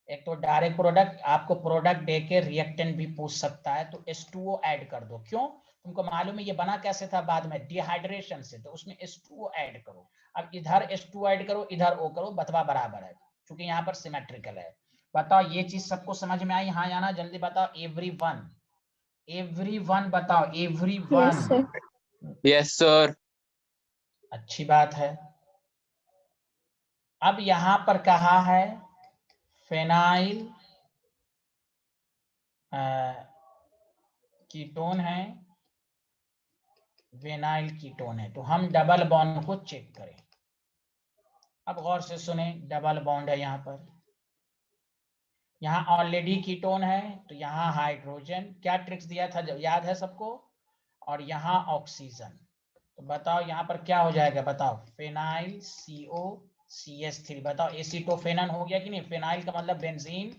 एक तो डायरेक्ट प्रोडक्ट, आपको प्रोडक्ट देके रिएक्टेंट भी पूछ सकता है, तो H2O ऐड कर दो। क्यों? तुमको मालूम है ये बना कैसे था? बाद में डिहाइड्रेशन से। तो उसमें H2O ऐड करो। अब इधर H2 ऐड करो, इधर O करो, बतवा बराबर है, क्योंकि यहाँ पर सिमेट्रिकल है। बताओ ये चीज सबको समझ में आई? हाँ या ना? जल्दी बताओ। एवरीवन, एवरीवन बताओ। Yes everyone, sir. Yes, sir. अच्छी बात है। अब यहां पर कहा है फेनाइल कीटोन है, वेनाइल कीटोन है। तो हम डबल बॉन्ड को चेक करें। अब गौर से सुने, डबल बॉन्ड है यहाँ पर, यहाँ ऑलरेडी कीटोन है, तो यहाँ हाइड्रोजन। क्या ट्रिक्स दिया था जब, याद है सबको? और यहाँ ऑक्सीजन। तो बताओ यहाँ पर क्या हो जाएगा? बताओ। Phenyl COCH3। बताओ एसीटोफेनन हो गया कि नहीं? फेनाइल का मतलब बेंजीन,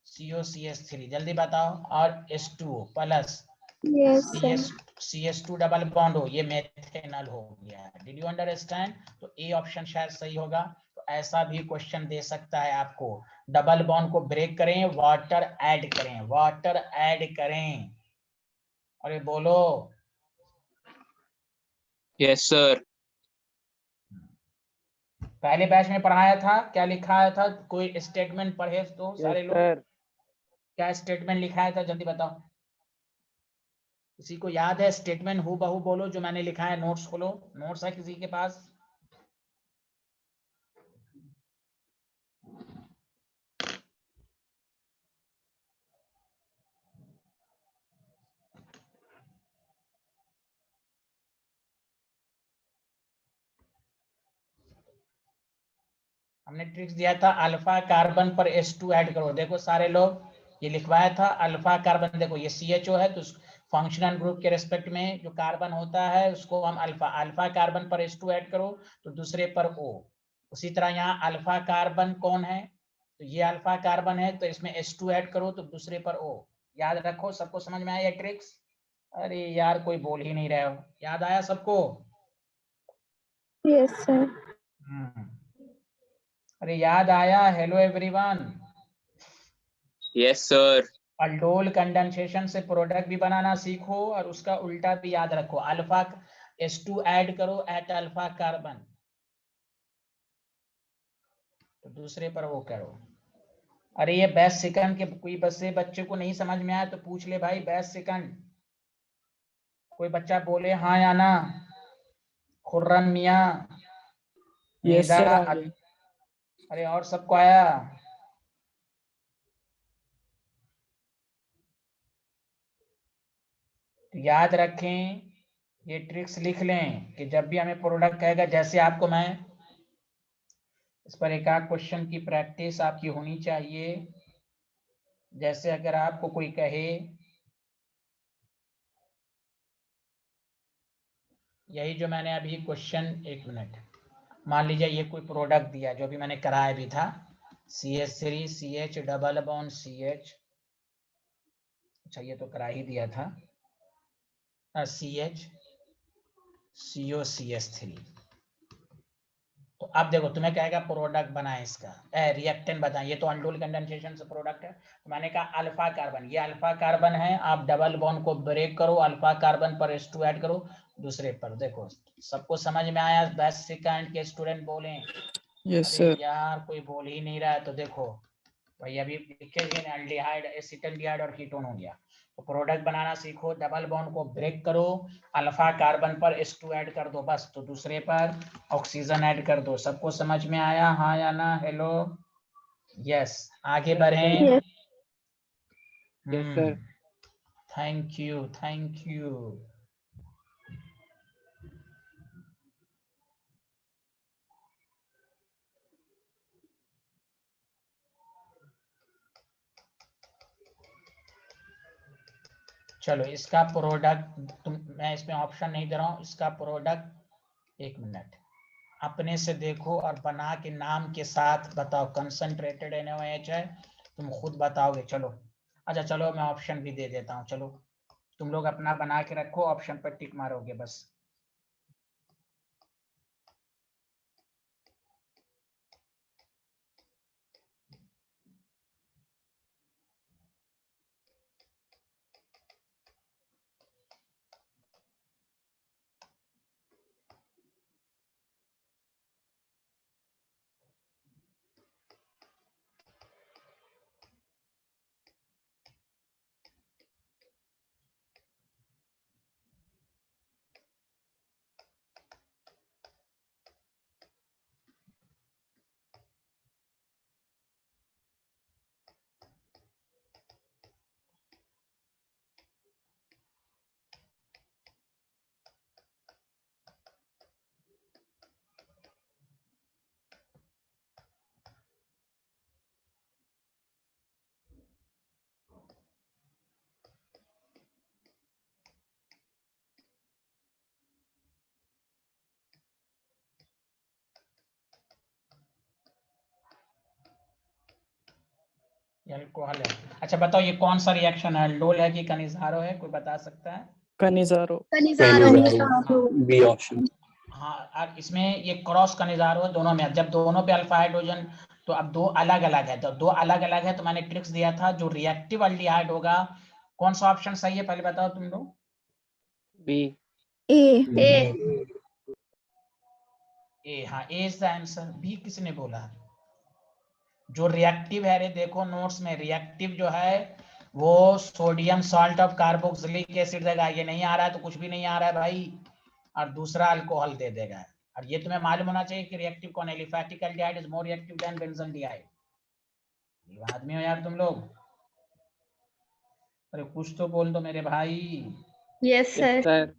COCH3 जल्दी बताओ। और H2O plus yes sir. CH2 double bond हो, ये मेथेनॉल हो गया। Did you understand? तो ए ऑप्शन शायद सही होगा। तो ऐसा भी क्वेश्चन दे सकता है आपको। डबल बॉन्ड को ब्रेक करें, वाटर ऐड करें, वाटर ऐड करें। अरे बोलो। Yes, sir. पहले बैच में पढ़ाया था, क्या लिखाया था? कोई स्टेटमेंट पढ़े तो सारे लोग? सर। क्या स्टेटमेंट लिखाया था जल्दी बताओ। किसी को याद है स्टेटमेंट? हु बहू बोलो जो मैंने लिखा है। नोट्स खोलो, नोट्स है किसी के पास? हमने ट्रिक्स दिया था, अल्फा कार्बन पर H2 ऐड करो। देखो सारे लोग, ये लिखवाया था अल्फा कार्बन। देखो ये CHO है, तो फंक्शनल ग्रुप के रेस्पेक्ट में जो कार्बन होता है उसको हम अल्फा, अल्फा कार्बन पर H2 ऐड करो तो दूसरे पर O। उसी तरह यहाँ अल्फा कार्बन कौन है? तो ये अल्फा कार्बन है, तो इसमें H2 ऐड करो तो दूसरे पर O। याद रखो, सबको समझ में आया ये ट्रिक्स? अरे यार कोई बोल ही नहीं रहे हो। याद आया सबको? Yes sir. अरे याद आया? Hello everyone. Yes, sir. Aldol condensation से प्रोडक्ट भी बनाना सीखो, और उसका उल्टा भी याद रखो। अल्फा H2 ऐड करो एट अल्फा कार्बन, तो दूसरे पर वो करो। अरे ये बेस्ट सेकंड के कोई बच्चे को नहीं समझ में आया तो पूछ ले भाई। बेस्ट सेकंड कोई बच्चा बोले हाँ या ना। खुर्रम मियाँ, यस निदा, सर, आगे। अरे और सबको आया? तो याद रखें, ये ट्रिक्स लिख लें कि जब भी हमें प्रोडक्ट कहेगा, जैसे आपको मैं इस पर एक आध क्वेश्चन की प्रैक्टिस आपकी होनी चाहिए। जैसे अगर आपको कोई कहे, यही जो मैंने अभी क्वेश्चन, एक मिनट, मान लीजिए ये कोई प्रोडक्ट दिया जो भी मैंने कराया भी था, CH3 CH double bond CH, अच्छा ये तो करा ही दिया था, CH CO CH3। तो अब देखो तुम्हें कहेगा प्रोडक्ट बनाए इसका, रिएक्टेंट बताएं, ये तो अनडोल कंडेंसेशन से प्रोडक्ट है। तो मैंने कहा अल्फा कार्बन, ये अल्फा कार्बन है, आप डबल बॉन्ड को ब्रेक करो, अल्फा कार्बन पर H2 ऐड करो दूसरे पर। देखो सबको समझ में आया? बेस्ट सेकंड के स्टूडेंट बोले? Yes, अरे sir. यार कोई बोल ही नहीं रहा है। तो देखो भाई अभी लिखेंगे एल्डिहाइड, एसिटल्डिहाइड और कीटोन हो गया। तो प्रोडक्ट बनाना सीखो, डबल बॉन्ड को ब्रेक करो, अल्फा कार्बन पर H2 ऐड कर दो बस, तो दूसरे पर ऑक्सीजन ऐड कर दो। सबको समझ में आया? हाँ या ना? Hello, yes. आगे बढ़ें। Yes. Yes, sir. Thank you, thank you. चलो इसका प्रोडक्ट मैं इसमें ऑप्शन नहीं दे रहा हूं, इसका प्रोडक्ट, एक मिनट, अपने से देखो और बना के नाम के साथ बताओ। कंसंट्रेटेड NaOH है, तुम खुद बताओगे। चलो अच्छा, चलो मैं ऑप्शन भी दे देता हूँ। चलो तुम लोग अपना बना के रखो, ऑप्शन पर टिक मारोगे बस। अल्कोहल है। अच्छा बताओ ये कौन सा रिएक्शन है, अल्डोल है कि कनिजारो है? कोई बता सकता है? Canizaro. B option. हाँ, और इसमें ये क्रॉस कनिजारो है दोनों में। जब दोनों पे अल्फा हाइड्रोजन, तो अब दो अलग अलग है, तो दो अलग अलग है, तो मैंने ट्रिक्स दिया था। जो रिएक्टिव अल्डिहाइड होगा, कौन सा ऑप्शन सही है पहले बताओ तुम लोग? B. A. ए, हाँ ए इज द आंसर। बी किसने बोला? जो रिएक्टिव है, रे देखो नोट्स में, रिएक्टिव जो है वो sodium salt of carboxylic acid देगा। ये नहीं आ रहा है तो कुछ भी नहीं आ रहा है भाई, और दूसरा अल्कोहल दे देगा। और ये तुम्हें मालूम होना चाहिए कि रिएक्टिव कौन है। Aliphatic aldehyde is more reactive than benzaldehyde. ये आदमी हो यार तुम लोग, अरे कुछ तो बोल दो मेरे भाई। Yes, Yes, sir. sir.